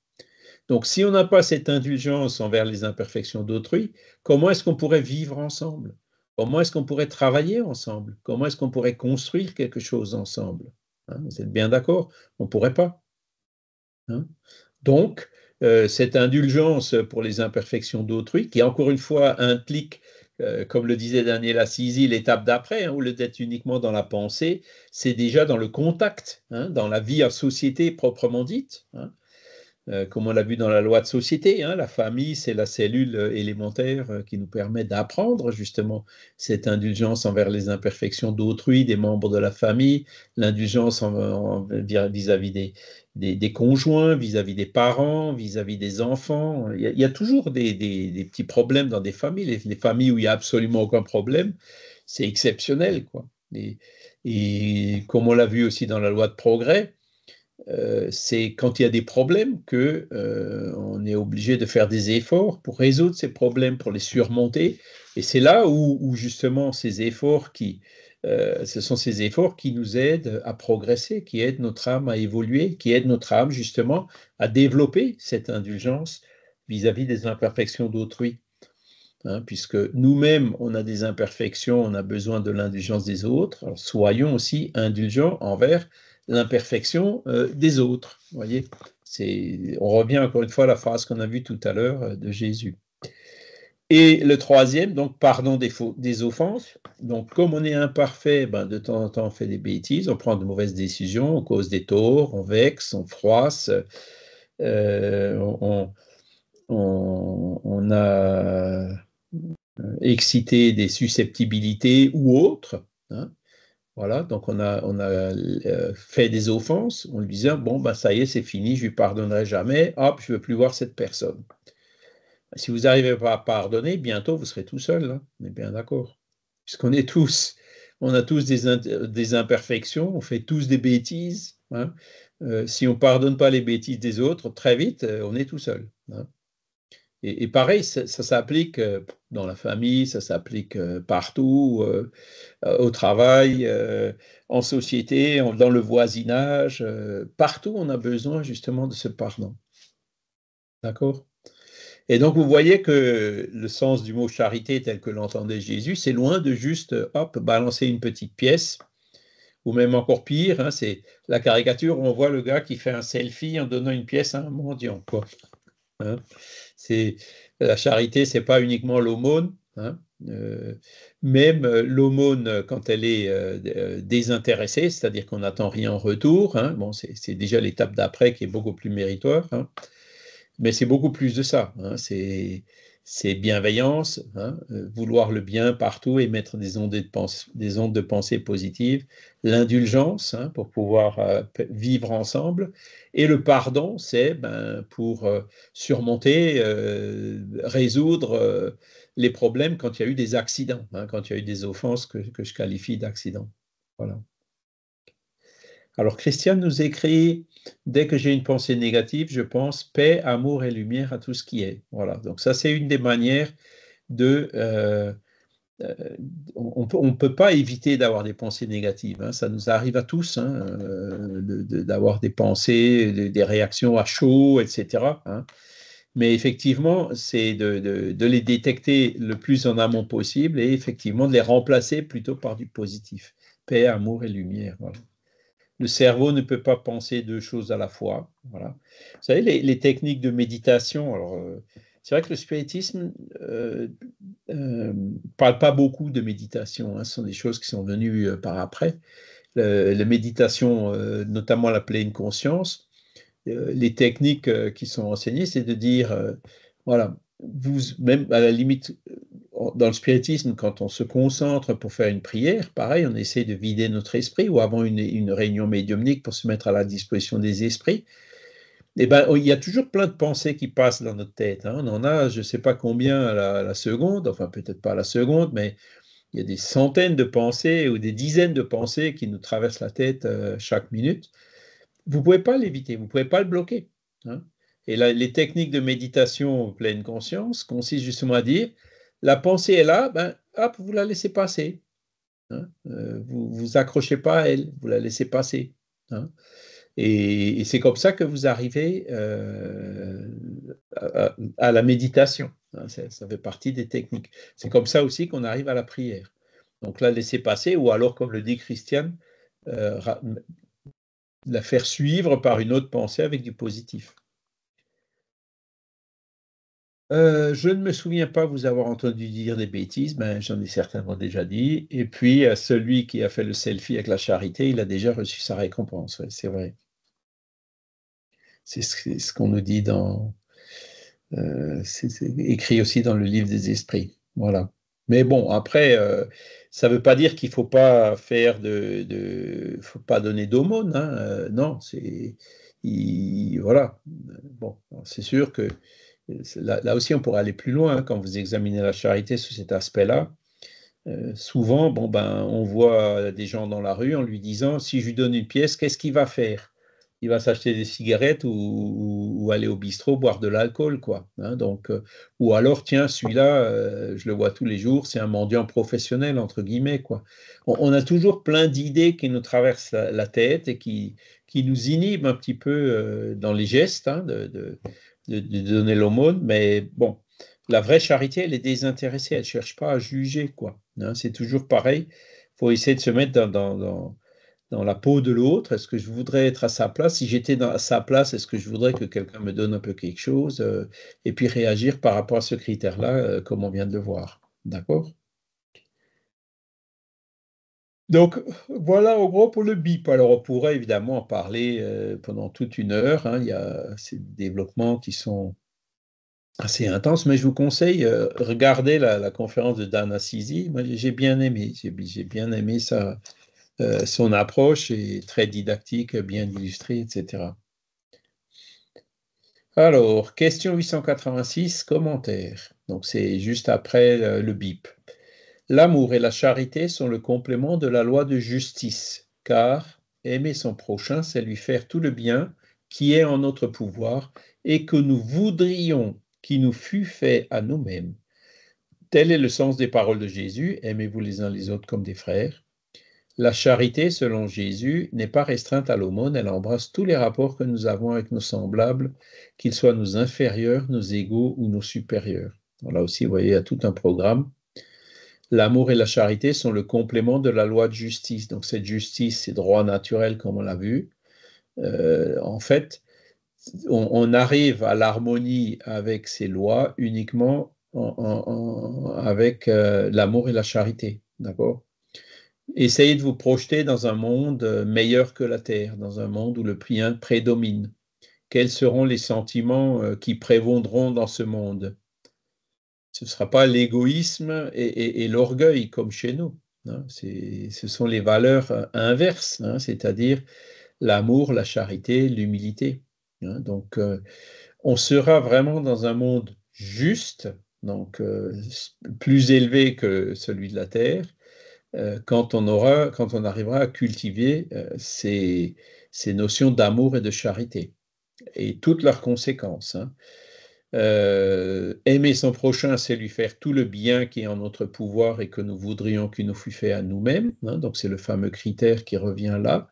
[SPEAKER 1] Donc, si on n'a pas cette indulgence envers les imperfections d'autrui, comment est-ce qu'on pourrait vivre ensemble? Comment est-ce qu'on pourrait travailler ensemble? Comment est-ce qu'on pourrait construire quelque chose ensemble? Hein, vous êtes bien d'accord? On ne pourrait pas. Hein. Donc, cette indulgence pour les imperfections d'autrui, qui encore une fois implique, comme le disait Daniel Assisi, l'étape d'après, hein, au lieu d'être uniquement dans la pensée, c'est déjà dans le contact, hein, dans la vie en société proprement dite. Hein. Comme on l'a vu dans la loi de société, hein, la famille, c'est la cellule élémentaire qui nous permet d'apprendre justement cette indulgence envers les imperfections d'autrui, des membres de la famille, l'indulgence vis-à-vis des conjoints, vis-à-vis des parents, vis-à-vis des enfants. Il y a toujours des petits problèmes dans des familles. Les familles où il n'y a absolument aucun problème, c'est exceptionnel, quoi. Et comme on l'a vu aussi dans la loi de progrès, c'est quand il y a des problèmes que on est obligé de faire des efforts pour résoudre ces problèmes, pour les surmonter. Et c'est là où justement ces efforts ce sont ces efforts qui nous aident à progresser, qui aident notre âme à évoluer, qui aident notre âme justement à développer cette indulgence vis-à-vis des imperfections d'autrui. Hein, puisque nous-mêmes, on a des imperfections, on a besoin de l'indulgence des autres, alors soyons aussi indulgents envers l'imperfection des autres. Voyez, on revient encore une fois à la phrase qu'on a vue tout à l'heure de Jésus. Et le troisième, donc, pardon des offenses. Donc, comme on est imparfait, de temps en temps, on fait des bêtises, on prend de mauvaises décisions, on cause des torts, on vexe, on froisse, on a excité des susceptibilités ou autres. Hein. Voilà, donc on a fait des offenses, on lui disait, bon, ça y est, c'est fini, je lui pardonnerai jamais, hop, je ne veux plus voir cette personne. Si vous n'arrivez pas à pardonner, bientôt vous serez tout seul, hein, on est bien d'accord. Puisqu'on est tous, on a tous des imperfections, on fait tous des bêtises. Hein. Si on ne pardonne pas les bêtises des autres, très vite, on est tout seul. Hein. Et pareil, ça s'applique dans la famille, ça s'applique partout, au travail, en société, dans le voisinage, partout on a besoin justement de ce pardon. D'accord? Et donc vous voyez que le sens du mot charité tel que l'entendait Jésus, c'est loin de juste, hop, balancer une petite pièce, ou même encore pire, hein, c'est la caricature où on voit le gars qui fait un selfie en donnant une pièce à un mendiant, quoi. Hein. C'est la charité, c'est pas uniquement l'aumône, hein, même l'aumône quand elle est désintéressée, c'est-à-dire qu'on n'attend rien en retour, hein, bon, c'est déjà l'étape d'après qui est beaucoup plus méritoire, hein, mais c'est beaucoup plus de ça, hein, c'est bienveillance, hein, vouloir le bien partout et mettre des ondes de pensée positives, l'indulgence, hein, pour pouvoir vivre ensemble, et le pardon, c'est pour surmonter, résoudre les problèmes quand il y a eu des accidents, hein, quand il y a eu des offenses que je qualifie d'accidents. Voilà. Alors, Christiane nous écrit, dès que j'ai une pensée négative, je pense paix, amour et lumière à tout ce qui est. Voilà, donc ça, c'est une des manières de... euh, on ne peut pas éviter d'avoir des pensées négatives, hein, ça nous arrive à tous, hein, d'avoir des pensées, des réactions à chaud, etc., hein. Mais effectivement, c'est de les détecter le plus en amont possible et effectivement de les remplacer plutôt par du positif. Paix, amour et lumière. Voilà. Le cerveau ne peut pas penser deux choses à la fois. Voilà. Vous savez, les techniques de méditation, alors, c'est vrai que le spiritisme parle pas beaucoup de méditation, hein, ce sont des choses qui sont venues par après. La méditation, notamment la pleine conscience, les techniques qui sont enseignées, c'est de dire, voilà, vous, même à la limite, dans le spiritisme, quand on se concentre pour faire une prière, pareil, on essaie de vider notre esprit, ou avant une réunion médiumnique pour se mettre à la disposition des esprits. Eh ben, il y a toujours plein de pensées qui passent dans notre tête, hein. On en a, je ne sais pas combien à la seconde, enfin peut-être pas à la seconde, mais il y a des centaines de pensées ou des dizaines de pensées qui nous traversent la tête chaque minute. Vous ne pouvez pas l'éviter, vous ne pouvez pas le bloquer, hein. Et là, les techniques de méditation pleine conscience consistent justement à dire, la pensée est là, ben, hop, vous la laissez passer, hein. Vous vous accrochez pas à elle, vous la laissez passer, hein. Et c'est comme ça que vous arrivez à la méditation, hein. Ça fait partie des techniques. C'est comme ça aussi qu'on arrive à la prière. Donc la laisser passer, ou alors, comme le dit Christiane, euh, la faire suivre par une autre pensée avec du positif. Je ne me souviens pas vous avoir entendu dire des bêtises, ben, j'en ai certainement déjà dit. Et puis, celui qui a fait le selfie avec la charité, il a déjà reçu sa récompense. Ouais, c'est vrai. C'est ce qu'on nous dit dans. C'est écrit aussi dans le livre des esprits. Voilà. Mais bon, après, ça ne veut pas dire qu'il ne faut pas faire faut pas donner d'aumône, hein. Non, voilà. Bon, c'est sûr que là aussi, on pourrait aller plus loin, hein, quand vous examinez la charité sous cet aspect-là. Souvent, bon, ben, on voit des gens dans la rue en lui disant, si je lui donne une pièce, qu'est-ce qu'il va faire? Il va s'acheter des cigarettes ou aller au bistrot boire de l'alcool, quoi, hein. Donc, ou alors, tiens, celui-là, je le vois tous les jours, c'est un mendiant professionnel, entre guillemets, quoi. On a toujours plein d'idées qui nous traversent la tête et qui nous inhibent un petit peu dans les gestes, hein, de donner l'aumône, mais bon, la vraie charité, elle est désintéressée, elle ne cherche pas à juger, quoi, hein. C'est toujours pareil. Il faut essayer de se mettre dans la peau de l'autre. Est-ce que je voudrais être à sa place? Si j'étais à sa place, est-ce que je voudrais que quelqu'un me donne un peu quelque chose? Et puis réagir par rapport à ce critère-là, comme on vient de le voir. D'accord? Donc, voilà en gros pour le BIP. Alors, on pourrait évidemment en parler pendant toute une heure, hein. Il y a ces développements qui sont assez intenses, mais je vous conseille, regardez la conférence de Dan Assisi. Moi, j'ai bien aimé. J'ai bien aimé son approche est très didactique, bien illustrée, etc. Alors, question 886, commentaire. Donc, c'est juste après le bip. L'amour et la charité sont le complément de la loi de justice, car aimer son prochain, c'est lui faire tout le bien qui est en notre pouvoir et que nous voudrions qui nous fut fait à nous-mêmes. Tel est le sens des paroles de Jésus, aimez-vous les uns les autres comme des frères. La charité, selon Jésus, n'est pas restreinte à l'aumône, elle embrasse tous les rapports que nous avons avec nos semblables, qu'ils soient nos inférieurs, nos égaux ou nos supérieurs. Là aussi, vous voyez, il y a tout un programme. L'amour et la charité sont le complément de la loi de justice. Donc cette justice, c'est droit naturel, comme on l'a vu. En fait, on arrive à l'harmonie avec ces lois uniquement avec l'amour et la charité. D'accord ? Essayez de vous projeter dans un monde meilleur que la Terre, dans un monde où le bien prédomine. Quels seront les sentiments qui prévaudront dans ce monde? Ce ne sera pas l'égoïsme et l'orgueil comme chez nous. Hein. Ce sont les valeurs inverses, hein, c'est-à-dire l'amour, la charité, l'humilité. Hein. Donc, on sera vraiment dans un monde juste, donc plus élevé que celui de la Terre, quand on arrivera à cultiver ces notions d'amour et de charité et toutes leurs conséquences. Hein. Aimer son prochain, c'est lui faire tout le bien qui est en notre pouvoir et que nous voudrions qu'il nous fût fait à nous-mêmes. Hein. Donc c'est le fameux critère qui revient là.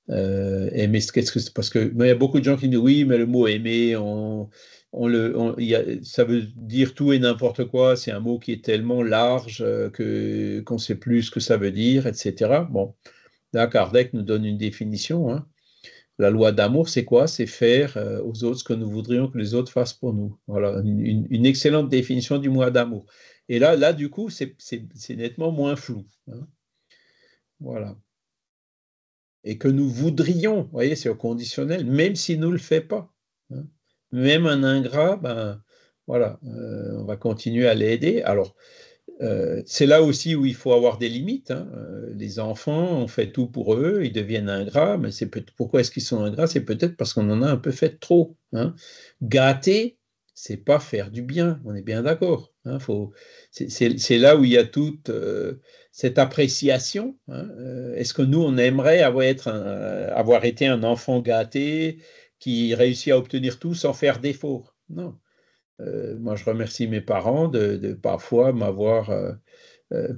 [SPEAKER 1] Aimer, parce que il y a beaucoup de gens qui disent oui, mais le mot aimer, ça veut dire tout et n'importe quoi. C'est un mot qui est tellement large qu'on ne sait plus ce que ça veut dire, etc. Bon, là, Kardec nous donne une définition. Hein. La loi d'amour, c'est quoi? C'est faire aux autres ce que nous voudrions que les autres fassent pour nous. Voilà, une excellente définition du mot d'amour. Et là, du coup, c'est nettement moins flou. Hein. Voilà. Et que nous voudrions, vous voyez, c'est au conditionnel, même s'il ne nous le fait pas. Hein. Même un ingrat, ben voilà, on va continuer à l'aider. Alors, c'est là aussi où il faut avoir des limites. Hein. Les enfants, on fait tout pour eux, ils deviennent ingrats, mais pourquoi est-ce qu'ils sont ingrats? C'est peut-être parce qu'on en a un peu fait trop. Hein. Gâter, c'est pas faire du bien, on est bien d'accord. Hein. C'est là où il y a toute cette appréciation. Hein. Est-ce que nous, on aimerait avoir été un enfant gâté qui réussit à obtenir tout sans faire d'efforts? Non. Moi, je remercie mes parents de parfois m'avoir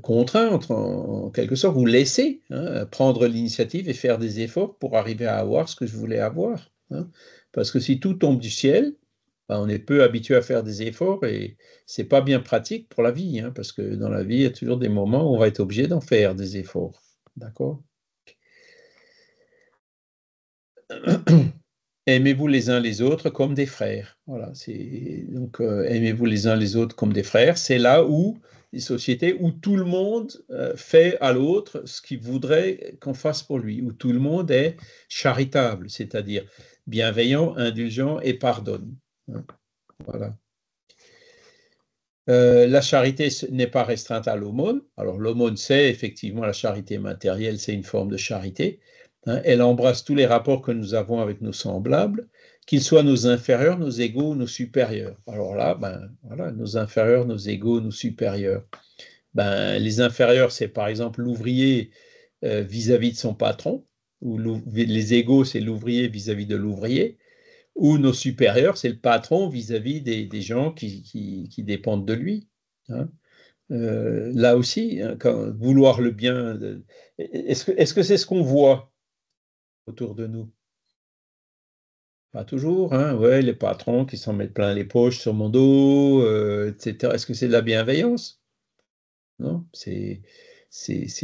[SPEAKER 1] contraint, en quelque sorte, ou laisser prendre l'initiative et faire des efforts pour arriver à avoir ce que je voulais avoir. Hein. Parce que si tout tombe du ciel, ben, on est peu habitué à faire des efforts et c'est pas bien pratique pour la vie, hein, parce que dans la vie, il y a toujours des moments où on va être obligé d'en faire des efforts. D'accord? Aimez-vous les uns les autres comme des frères. Voilà, donc aimez-vous les uns les autres comme des frères. C'est là où les sociétés où tout le monde fait à l'autre ce qu'il voudrait qu'on fasse pour lui, où tout le monde est charitable, c'est-à-dire bienveillant, indulgent et pardonne. Hein. Voilà. La charité n'est pas restreinte à l'aumône. Alors l'aumône, c'est effectivement la charité matérielle, c'est une forme de charité. Hein. Elle embrasse tous les rapports que nous avons avec nos semblables, qu'ils soient nos inférieurs, nos égaux, nos supérieurs. Alors là, ben, voilà, nos inférieurs, nos égaux, nos supérieurs. Ben, les inférieurs, c'est par exemple l'ouvrier vis-à-vis de son patron, ou les égaux, c'est l'ouvrier vis-à-vis de l'ouvrier, ou nos supérieurs, c'est le patron vis-à-vis des gens qui dépendent de lui. Hein. Là aussi, hein, vouloir le bien, est-ce que c'est ce qu'on voit autour de nous? Pas toujours, hein, ouais, les patrons qui s'en mettent plein les poches sur mon dos, etc. Est-ce que c'est de la bienveillance? Non, c'est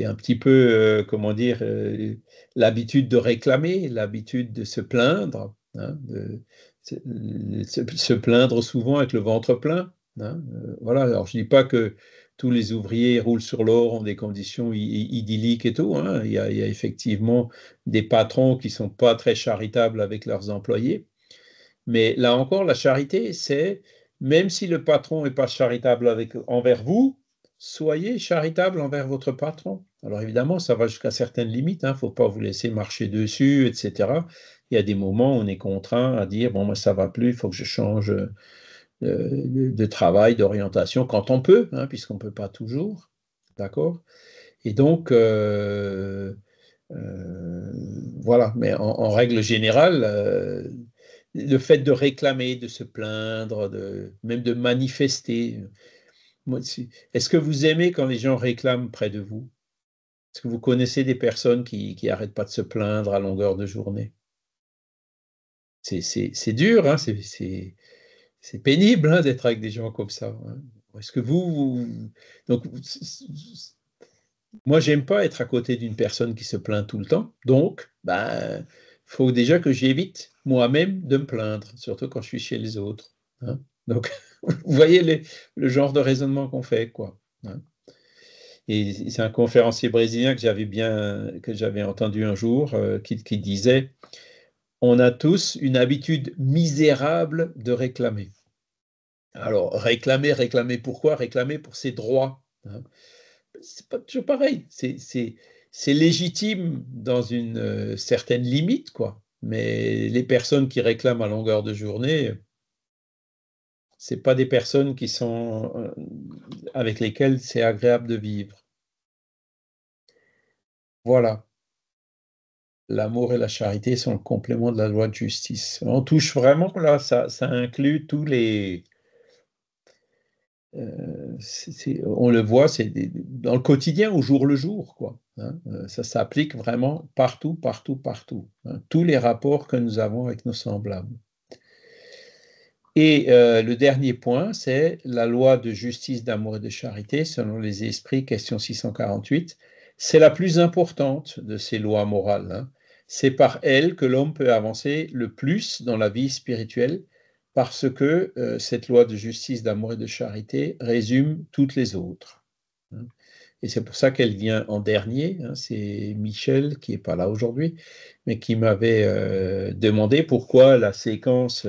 [SPEAKER 1] un petit peu, comment dire, l'habitude de réclamer, l'habitude de se plaindre, hein, se plaindre souvent avec le ventre plein. Hein, voilà, alors je ne dis pas que tous les ouvriers roulent sur l'or, ont des conditions idylliques et tout. Hein. Il y a effectivement des patrons qui ne sont pas très charitables avec leurs employés. Mais là encore, la charité, c'est même si le patron n'est pas charitable envers vous, soyez charitable envers votre patron. Alors évidemment, ça va jusqu'à certaines limites, il ne faut pas vous laisser marcher dessus, etc. Il y a des moments où on est contraint à dire, bon, moi, ça ne va plus, il faut que je change de travail, d'orientation, quand on peut, hein, puisqu'on ne peut pas toujours. D'accord? Et donc, voilà, mais en règle générale, le fait de réclamer, de se plaindre, même de manifester. Est-ce que vous aimez quand les gens réclament près de vous? Est-ce que vous connaissez des personnes qui n'arrêtent pas de se plaindre à longueur de journée? C'est dur, hein, c'est pénible, hein, d'être avec des gens comme ça, hein. Est-ce que donc, moi, j'aime pas être à côté d'une personne qui se plaint tout le temps. Donc, ben, faut déjà que j'évite moi-même de me plaindre, surtout quand je suis chez les autres, hein. Donc, vous voyez le genre de raisonnement qu'on fait, quoi, hein. Et c'est un conférencier brésilien que j'avais entendu un jour, qui disait: on a tous une habitude misérable de réclamer. Alors, réclamer pourquoi? Réclamer pour ses droits, hein. C'est pas toujours pareil. C'est légitime dans une certaine limite, quoi. Mais les personnes qui réclament à longueur de journée, c'est pas des personnes qui sont avec lesquelles c'est agréable de vivre. Voilà. L'amour et la charité sont le complément de la loi de justice. On touche vraiment là, ça inclut tous les. On le voit, dans le quotidien, au jour le jour, quoi, hein. Ça s'applique vraiment partout, partout, partout, hein. Tous les rapports que nous avons avec nos semblables. Et le dernier point, c'est la loi de justice, d'amour et de charité, selon les esprits, question 648. C'est la plus importante de ces lois morales, hein. C'est par elle que l'homme peut avancer le plus dans la vie spirituelle, parce que cette loi de justice, d'amour et de charité résume toutes les autres, hein. Et c'est pour ça qu'elle vient en dernier, hein. C'est Michel, qui n'est pas là aujourd'hui, mais qui m'avait demandé pourquoi la séquence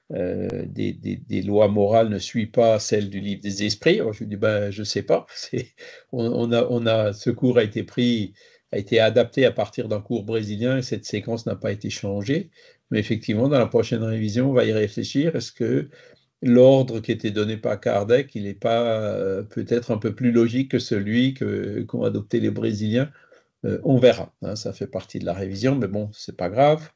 [SPEAKER 1] des lois morales ne suit pas celle du livre des esprits. Alors, je lui dis, ben, je ne sais pas. Ce cours a été adapté à partir d'un cours brésilien et cette séquence n'a pas été changée. Mais effectivement, dans la prochaine révision, on va y réfléchir. Est-ce que l'ordre qui était donné par Kardec, il n'est pas peut-être un peu plus logique que celui qu'ont adopté les Brésiliens? On verra, hein, ça fait partie de la révision, mais bon, c'est pas grave.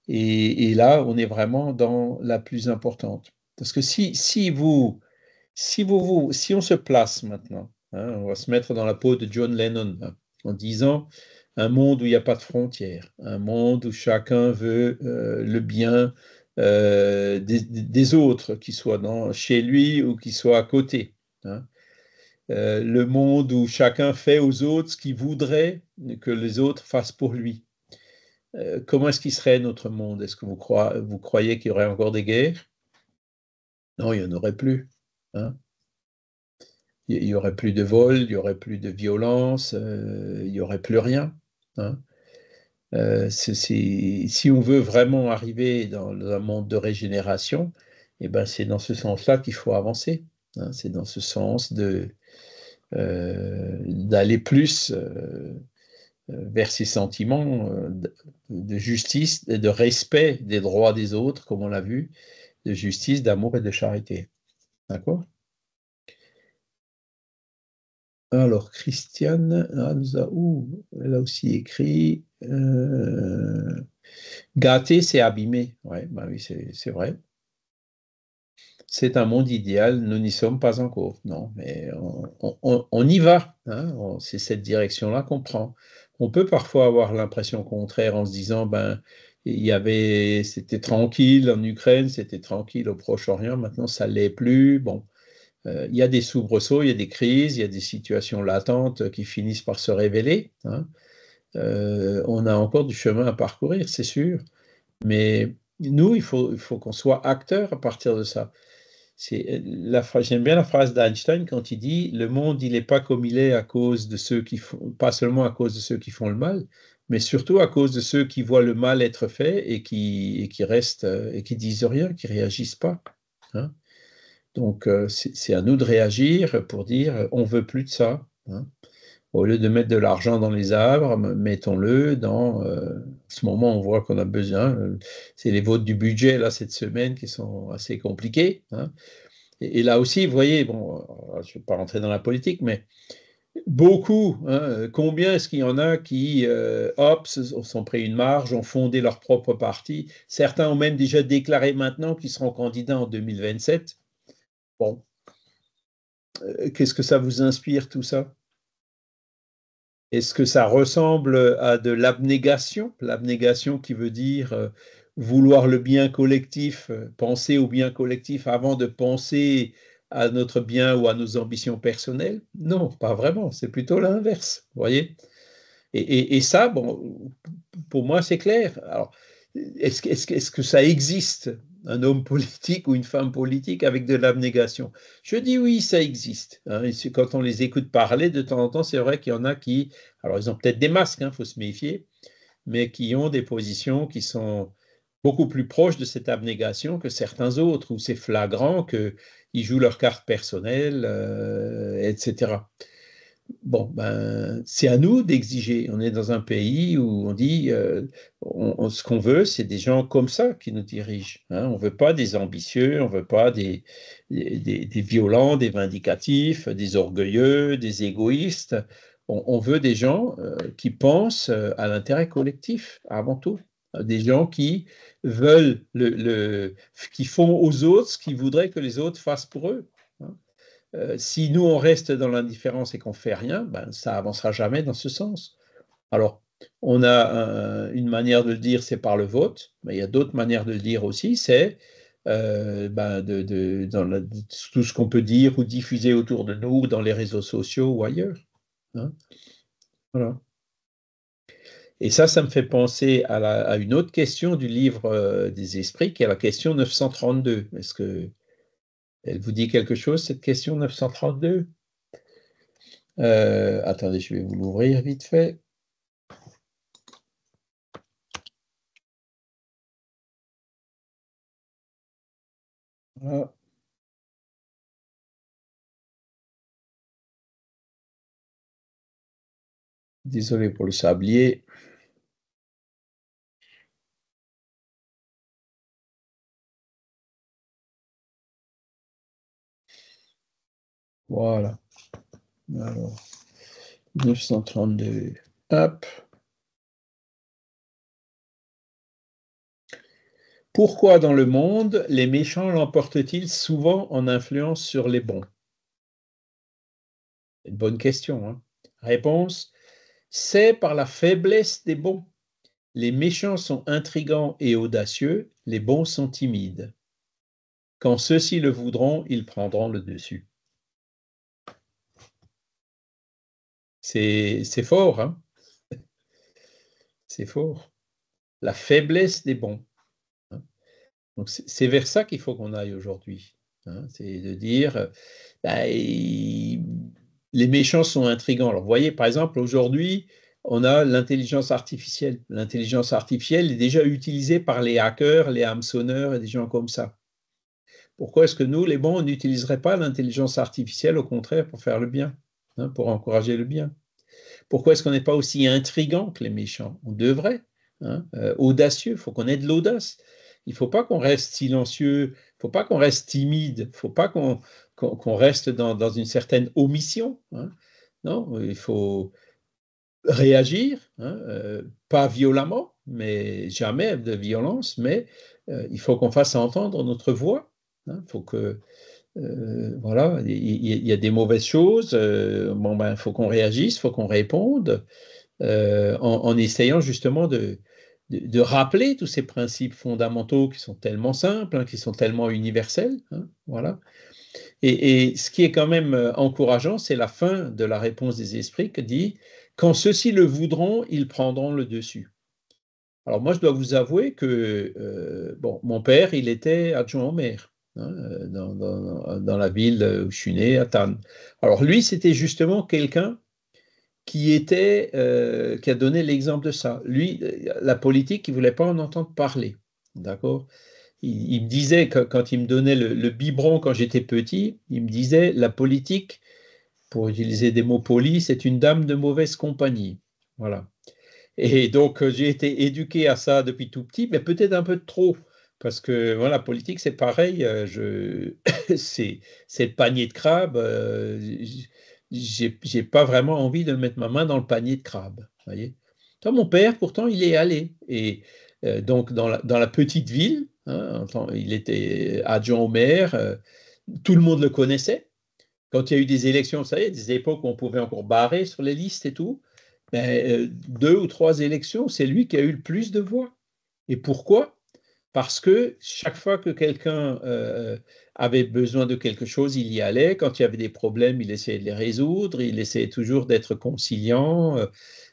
[SPEAKER 1] Et là, on est vraiment dans la plus importante. Parce que si on se place maintenant, hein, on va se mettre dans la peau de John Lennon, hein, en disant un monde où il n'y a pas de frontières, un monde où chacun veut le bien des autres, qu'ils soient chez lui ou qu'ils soient à côté, hein. Le monde où chacun fait aux autres ce qu'il voudrait que les autres fassent pour lui. Comment est-ce qu'il serait notre monde? Est-ce que vous croyez qu'il y aurait encore des guerres? Non, il n'y en aurait plus, hein. Il n'y aurait plus de vol, il n'y aurait plus de violence, il n'y aurait plus rien, hein. Si on veut vraiment arriver dans un monde de régénération, eh ben, c'est dans ce sens-là qu'il faut avancer, hein. C'est dans ce sens d'aller plus vers ces sentiments de justice et de respect des droits des autres, comme on l'a vu, de justice, d'amour et de charité. D'accord? Alors, Christiane elle a aussi écrit gâter, c'est abîmer. Ouais, bah oui, c'est vrai. C'est un monde idéal, nous n'y sommes pas encore. Non, mais on y va, hein. C'est cette direction-là qu'on prend. On peut parfois avoir l'impression contraire en se disant, ben, c'était tranquille en Ukraine, c'était tranquille au Proche-Orient, maintenant ça l'est plus. Bon, il y a des soubresauts, il y a des crises, il y a des situations latentes qui finissent par se révéler, hein. On a encore du chemin à parcourir, c'est sûr, mais nous, il faut qu'on soit acteurs à partir de ça. J'aime bien la phrase d'Einstein quand il dit le monde, il n'est pas comme il est à cause de ceux qui font, pas seulement à cause de ceux qui font le mal, mais surtout à cause de ceux qui voient le mal être fait et qui restent et qui disent rien, qui réagissent pas, hein. Donc c'est à nous de réagir pour dire on veut plus de ça, hein. Au lieu de mettre de l'argent dans les arbres, mettons-le dans. En ce moment, on voit qu'on a besoin. C'est les votes du budget là cette semaine qui sont assez compliqués, hein. Et là aussi, vous voyez, bon, je ne vais pas rentrer dans la politique, mais Beaucoup, hein. Combien est-ce qu'il y en a qui, hop, se sont pris une marge, ont fondé leur propre parti? Certains ont même déjà déclaré maintenant qu'ils seront candidats en 2027. Bon, qu'est-ce que ça vous inspire tout ça? Est-ce que ça ressemble à de l'abnégation? L'abnégation qui veut dire vouloir le bien collectif, penser au bien collectif avant de penser à notre bien ou à nos ambitions personnelles? Non, pas vraiment, c'est plutôt l'inverse, vous voyez? Et ça, bon, pour moi, c'est clair. Alors, est-ce que ça existe, un homme politique ou une femme politique avec de l'abnégation? Je dis oui, ça existe, hein. Quand on les écoute parler, de temps en temps, c'est vrai qu'il y en a qui, alors ils ont peut-être des masques, il faut se méfier, mais qui ont des positions qui sont beaucoup plus proches de cette abnégation que certains autres, où c'est flagrant qu'ils jouent leur carte personnelle, etc. Bon, ben, c'est à nous d'exiger. On est dans un pays où on dit ce qu'on veut, c'est des gens comme ça qui nous dirigent, hein. On ne veut pas des ambitieux, on ne veut pas des violents, des vindicatifs, des orgueilleux, des égoïstes. On veut des gens qui pensent à l'intérêt collectif avant tout. Des gens qui veulent qui font aux autres ce qu'ils voudraient que les autres fassent pour eux, hein. Si nous, on reste dans l'indifférence et qu'on ne fait rien, ben, ça avancera jamais dans ce sens. Alors, on a une manière de le dire, c'est par le vote, mais il y a d'autres manières de le dire aussi, c'est ben, tout ce qu'on peut dire ou diffuser autour de nous, dans les réseaux sociaux ou ailleurs, hein. Voilà. Et ça me fait penser à une autre question du livre des esprits, qui est la question 932. Est-ce que elle vous dit quelque chose, cette question 932? Attendez, je vais vous l'ouvrir vite fait. Voilà. Désolé pour le sablier. Voilà. Alors, 932. Hop. Pourquoi dans le monde les méchants l'emportent-ils souvent en influence sur les bons? Une bonne question, hein. Réponse, c'est par la faiblesse des bons. Les méchants sont intrigants et audacieux, les bons sont timides. Quand ceux-ci le voudront, ils prendront le dessus. C'est fort, hein? C'est fort. La faiblesse des bons, hein. Donc c'est vers ça qu'il faut qu'on aille aujourd'hui, hein. C'est de dire, bah, les méchants sont intrigants. Alors vous voyez, par exemple, aujourd'hui, on a l'intelligence artificielle. L'intelligence artificielle est déjà utilisée par les hackers, les hameçonneurs et des gens comme ça. Pourquoi est-ce que nous, les bons, on n'utiliserait pas l'intelligence artificielle, au contraire, pour faire le bien, hein, pour encourager le bien? Pourquoi est-ce qu'on n'est pas aussi intrigant que les méchants? On devrait, hein, audacieux, il faut qu'on ait de l'audace. Il ne faut pas qu'on reste silencieux, il ne faut pas qu'on reste timide, il ne faut pas qu'on reste dans une certaine omission, hein. Non, il faut réagir, hein, pas violemment, mais jamais de violence, mais il faut qu'on fasse entendre notre voix, hein. Il faut que, voilà, il y a des mauvaises choses, bon, ben, il faut qu'on réagisse, il faut qu'on réponde, en essayant justement de rappeler tous ces principes fondamentaux qui sont tellement simples, hein, qui sont tellement universels, hein, voilà. Et ce qui est quand même encourageant, c'est la fin de la réponse des esprits qui dit: «Quand ceux-ci le voudront, ils prendront le dessus». Alors moi, je dois vous avouer que, bon, mon père, il était adjoint au maire, hein, dans la ville où je suis né, à Thann. Alors lui, c'était justement quelqu'un qui a donné l'exemple de ça. Lui, la politique, il ne voulait pas en entendre parler, d'accord? Il me disait que quand il me donnait le biberon quand j'étais petit, il me disait: «La politique, pour utiliser des mots polis, c'est une dame de mauvaise compagnie». Voilà. Et donc, j'ai été éduqué à ça depuis tout petit, mais peut-être un peu de trop, parce que voilà, la politique, c'est pareil, c'est c'est le panier de crabe, j'ai pas vraiment envie de mettre ma main dans le panier de crabes. Voyez. Toi, mon père, pourtant, il est allé. Et donc, dans la petite ville, hein, il était adjoint au maire, tout le monde le connaissait. Quand il y a eu des élections, vous savez, des époques où on pouvait encore barrer sur les listes et tout, ben, 2 ou 3 élections, c'est lui qui a eu le plus de voix. Et pourquoi? Parce que chaque fois que quelqu'un avait besoin de quelque chose, il y allait. Quand il y avait des problèmes, il essayait de les résoudre. Il essayait toujours d'être conciliant.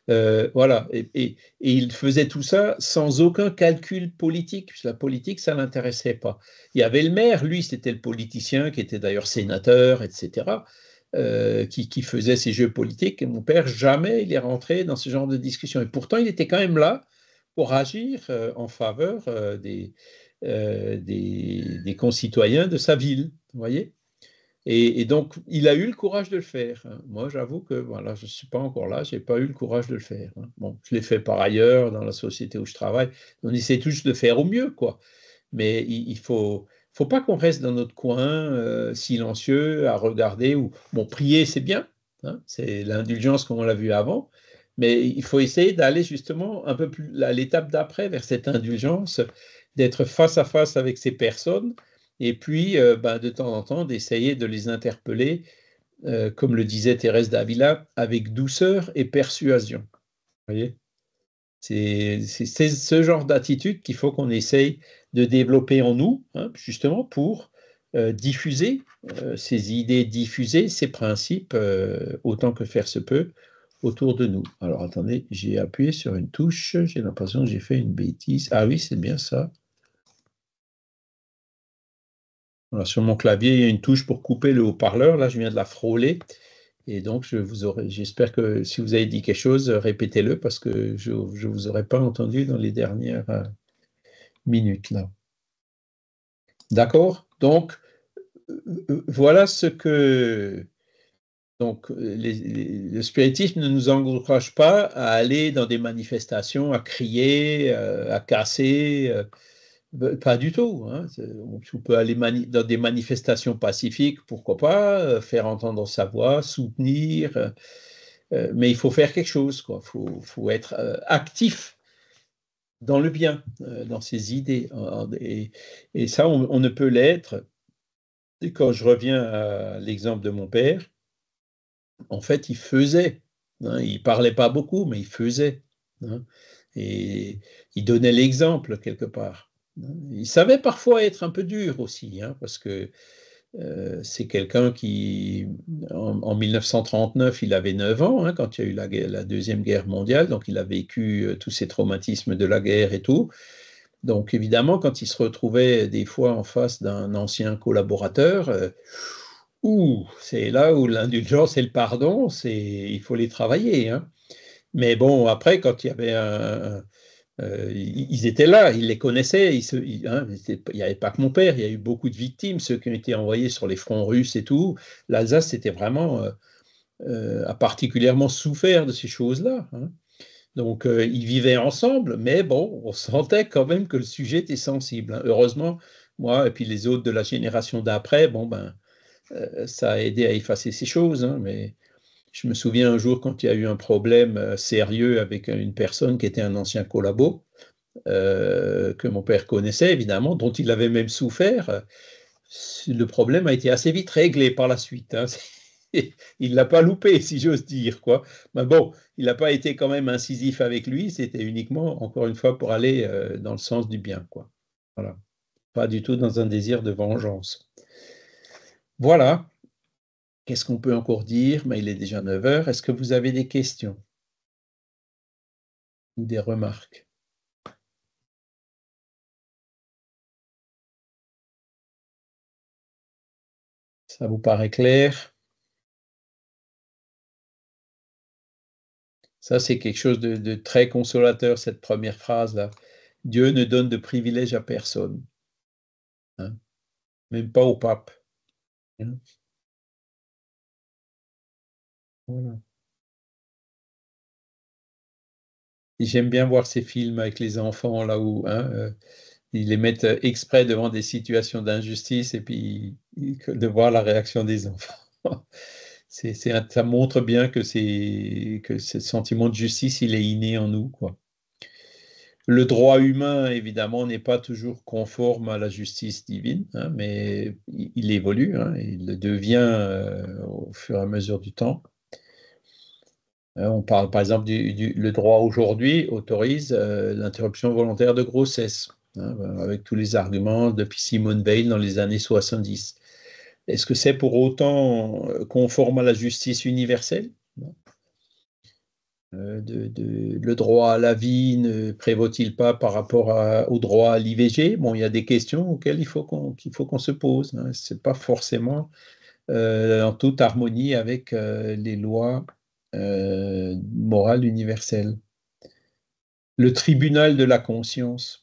[SPEAKER 1] Voilà. Et il faisait tout ça sans aucun calcul politique. La politique, ça ne l'intéressait pas. Il y avait le maire, lui, c'était le politicien qui était d'ailleurs sénateur, etc., qui faisait ces jeux politiques. Et mon père, jamais il est rentré dans ce genre de discussion. Et pourtant, il était quand même là pour agir en faveur des concitoyens de sa ville, vous voyez. Et donc, il a eu le courage de le faire, hein. Moi, j'avoue que voilà, je ne suis pas encore là, je n'ai pas eu le courage de le faire, hein. Bon, je l'ai fait par ailleurs dans la société où je travaille. On essaie tous de faire au mieux, quoi. Mais il faut pas qu'on reste dans notre coin silencieux à regarder. Ou bon, prier, c'est bien, hein, c'est l'indulgence comme on l'a vu avant. Mais il faut essayer d'aller justement un peu plus à l'étape d'après vers cette indulgence, d'être face à face avec ces personnes et puis ben, de temps en temps d'essayer de les interpeller, comme le disait Thérèse d'Avila, avec douceur et persuasion. Vous voyez? C'est ce genre d'attitude qu'il faut qu'on essaye de développer en nous, hein, justement pour diffuser ces idées, diffuser ces principes autant que faire se peut autour de nous. Alors attendez, j'ai appuyé sur une touche, j'ai l'impression que j'ai fait une bêtise. Ah oui, c'est bien ça. Voilà, sur mon clavier, il y a une touche pour couper le haut-parleur. Là, je viens de la frôler. Et donc, j'espère que si vous avez dit quelque chose, répétez-le parce que je ne vous aurais pas entendu dans les dernières minutes là. D'accord? Donc, voilà ce que. Donc, le spiritisme ne nous encourage pas à aller dans des manifestations, à crier, à casser. Pas du tout, hein. On peut aller dans des manifestations pacifiques, pourquoi pas, faire entendre sa voix, soutenir, mais il faut faire quelque chose, quoi. Faut être actif dans le bien, dans ses idées. Et ça, on ne peut l'être. Et quand je reviens à l'exemple de mon père, en fait, il faisait, hein, il parlait pas beaucoup, mais il faisait, hein, et il donnait l'exemple quelque part, hein. Il savait parfois être un peu dur aussi, hein, parce que c'est quelqu'un qui, en 1939, il avait 9 ans, hein, quand il y a eu la Deuxième Guerre mondiale, donc il a vécu tous ces traumatismes de la guerre et tout. Donc évidemment, quand il se retrouvait des fois en face d'un ancien collaborateur, c'est là où l'indulgence et le pardon, il faut les travailler, hein. Mais bon, après, quand il y avait ils étaient là, ils les connaissaient, hein, il n'y avait pas que mon père, il y a eu beaucoup de victimes, ceux qui ont été envoyés sur les fronts russes et tout. L'Alsace, c'était vraiment, a particulièrement souffert de ces choses-là, hein. Donc, ils vivaient ensemble, mais bon, on sentait quand même que le sujet était sensible, hein. Heureusement, moi et puis les autres de la génération d'après, bon, ben, ça a aidé à effacer ces choses, hein, mais je me souviens un jour quand il y a eu un problème sérieux avec une personne qui était un ancien collabo, que mon père connaissait évidemment, dont il avait même souffert. Le problème a été assez vite réglé par la suite, hein. Il ne l'a pas loupé, si j'ose dire, quoi. Mais bon, il n'a pas été quand même incisif avec lui, c'était uniquement, encore une fois, pour aller dans le sens du bien, quoi. Voilà. Pas du tout dans un désir de vengeance. Voilà. Qu'est-ce qu'on peut encore dire? Mais il est déjà 9 heures. Est-ce que vous avez des questions ou des remarques? Ça vous paraît clair? Ça, c'est quelque chose de très consolateur, cette première phrase-là. Dieu ne donne de privilèges à personne, hein, même pas au pape, hein. Voilà. Et j'aime bien voir ces films avec les enfants là où, hein, ils les mettent exprès devant des situations d'injustice et puis de voir la réaction des enfants. Ça montre bien que ce sentiment de justice, il est inné en nous, quoi. Le droit humain, évidemment, n'est pas toujours conforme à la justice divine, hein, mais il évolue, hein, il le devient au fur et à mesure du temps. On parle par exemple le droit aujourd'hui autorise l'interruption volontaire de grossesse, hein, avec tous les arguments depuis Simone Veil dans les années 70. Est-ce que c'est pour autant conforme à la justice universelle? Le droit à la vie ne prévaut-il pas par rapport au droit à l'IVG? Bon, il y a des questions auxquelles qu'il faut qu'on se pose, hein. Ce n'est pas forcément en toute harmonie avec les lois morales universelles. Le tribunal de la conscience.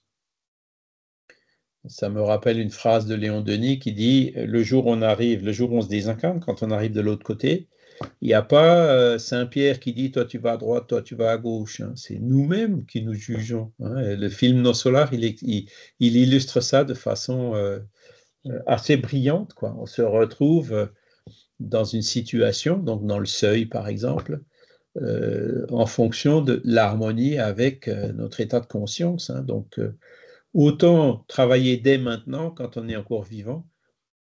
[SPEAKER 1] Ça me rappelle une phrase de Léon Denis qui dit le jour où on se désincarne, quand on arrive de l'autre côté, il n'y a pas Saint-Pierre qui dit toi tu vas à droite, toi tu vas à gauche, hein. C'est nous-mêmes qui nous jugeons, hein. Le film Nos Solar, il illustre ça de façon assez brillante, quoi. On se retrouve dans une situation, donc dans le seuil par exemple, en fonction de l'harmonie avec notre état de conscience, hein. Donc, autant travailler dès maintenant, quand on est encore vivant,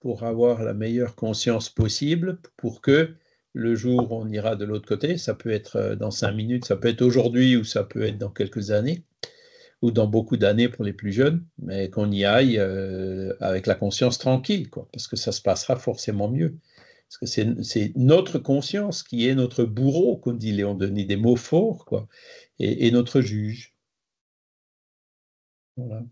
[SPEAKER 1] pour avoir la meilleure conscience possible, pour que le jour où on ira de l'autre côté, ça peut être dans 5 minutes, ça peut être aujourd'hui ou ça peut être dans quelques années, ou dans beaucoup d'années pour les plus jeunes, mais qu'on y aille avec la conscience tranquille, quoi, parce que ça se passera forcément mieux. Parce que c'est notre conscience qui est notre bourreau, comme dit Léon Denis, des mots forts, quoi, et notre juge. Voilà.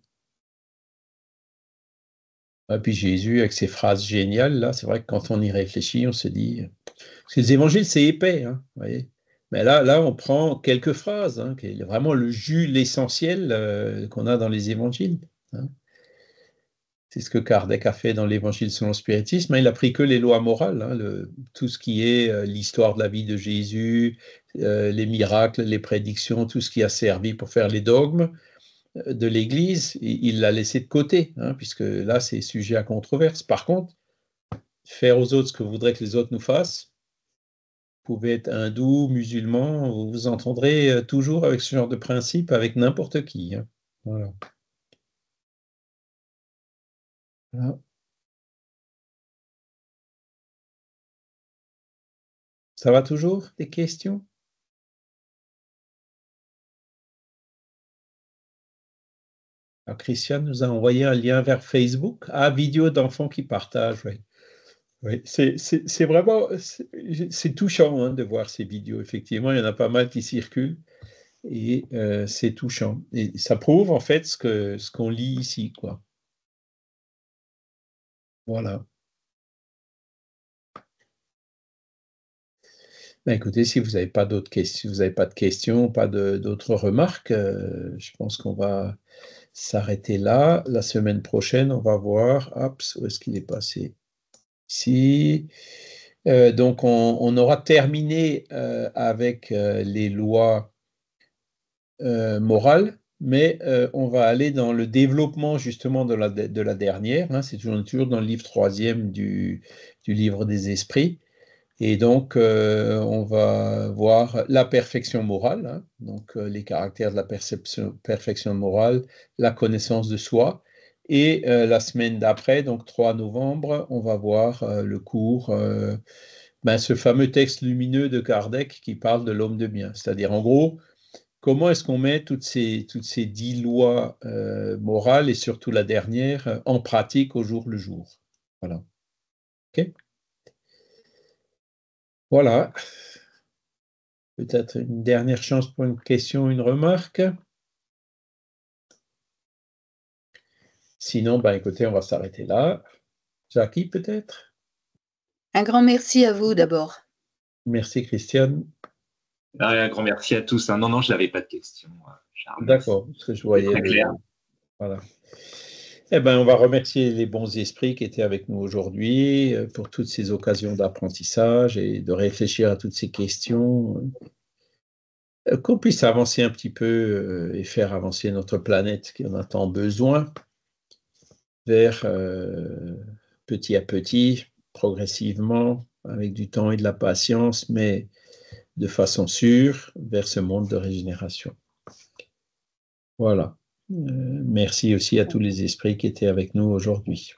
[SPEAKER 1] Et puis Jésus, avec ses phrases géniales, là, c'est vrai que quand on y réfléchit, on se dit. Parce que les évangiles, c'est épais, hein, vous voyez. Mais là, on prend quelques phrases, hein, qui est vraiment le jus, l'essentiel qu'on a dans les évangiles, hein. C'est ce que Kardec a fait dans l'Évangile selon le spiritisme, hein. Il a pris que les lois morales, hein, tout ce qui est l'histoire de la vie de Jésus, les miracles, les prédictions, tout ce qui a servi pour faire les dogmes de l'Église, il l'a laissé de côté, hein, puisque là, c'est sujet à controverse. Par contre, faire aux autres ce que voudrait que les autres nous fassent, vous pouvez être hindou, musulman, vous vous entendrez toujours avec ce genre de principe avec n'importe qui, hein. Voilà. Voilà. Ça va toujours? Des questions? Alors, Christiane nous a envoyé un lien vers Facebook. Ah, vidéo d'enfants qui partagent, oui. Oui, c'est vraiment, c'est touchant, hein, de voir ces vidéos. Effectivement, il y en a pas mal qui circulent et c'est touchant. Et ça prouve en fait ce qu'on lit ici, quoi. Voilà. Ben, écoutez, si vous n'avez pas d'autres questions, si vous n'avez pas de questions, pas d'autres remarques, je pense qu'on va s'arrêter là. La semaine prochaine, on va voir. Hop, où est-ce qu'il est passé? Ici. Donc, on aura terminé avec les lois morales, mais on va aller dans le développement justement de la dernière, hein. C'est toujours dans le livre troisième du livre des esprits. Et donc, on va voir la perfection morale, hein, donc les caractères de la perfection morale, la connaissance de soi. Et la semaine d'après, donc 3 novembre, on va voir le cours, ce fameux texte lumineux de Kardec qui parle de l'homme de bien. C'est-à-dire, en gros, comment est-ce qu'on met toutes ces 10 lois morales et surtout la dernière en pratique au jour le jour. Voilà. OK. Voilà. Peut-être une dernière chance pour une question, une remarque. Sinon, écoutez, on va s'arrêter là. Jackie, peut-être?
[SPEAKER 2] Un grand merci à vous d'abord.
[SPEAKER 1] Merci, Christiane.
[SPEAKER 3] Un grand merci à tous, hein. Non, je n'avais pas de questions, Charles.
[SPEAKER 1] D'accord, parce que je voyais
[SPEAKER 3] très clair.
[SPEAKER 1] Voilà. Eh bien, on va remercier les bons esprits qui étaient avec nous aujourd'hui pour toutes ces occasions d'apprentissage et de réfléchir à toutes ces questions. Qu'on puisse avancer un petit peu et faire avancer notre planète qui en a tant besoin vers petit à petit, progressivement, avec du temps et de la patience, mais de façon sûre, vers ce monde de régénération. Voilà. Merci aussi à tous les esprits qui étaient avec nous aujourd'hui.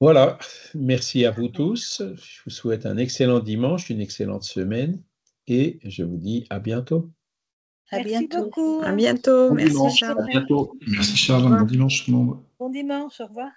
[SPEAKER 1] Voilà, merci à vous tous. Je vous souhaite un excellent dimanche, une excellente semaine et je vous dis à bientôt.
[SPEAKER 2] À
[SPEAKER 4] Merci
[SPEAKER 2] bientôt.
[SPEAKER 4] beaucoup.
[SPEAKER 5] À bientôt.
[SPEAKER 3] Bon
[SPEAKER 5] Merci
[SPEAKER 3] dimanche,
[SPEAKER 5] Charles.
[SPEAKER 3] à bientôt.
[SPEAKER 6] Merci Charles, bon dimanche tout le monde.
[SPEAKER 4] Bon dimanche, au revoir.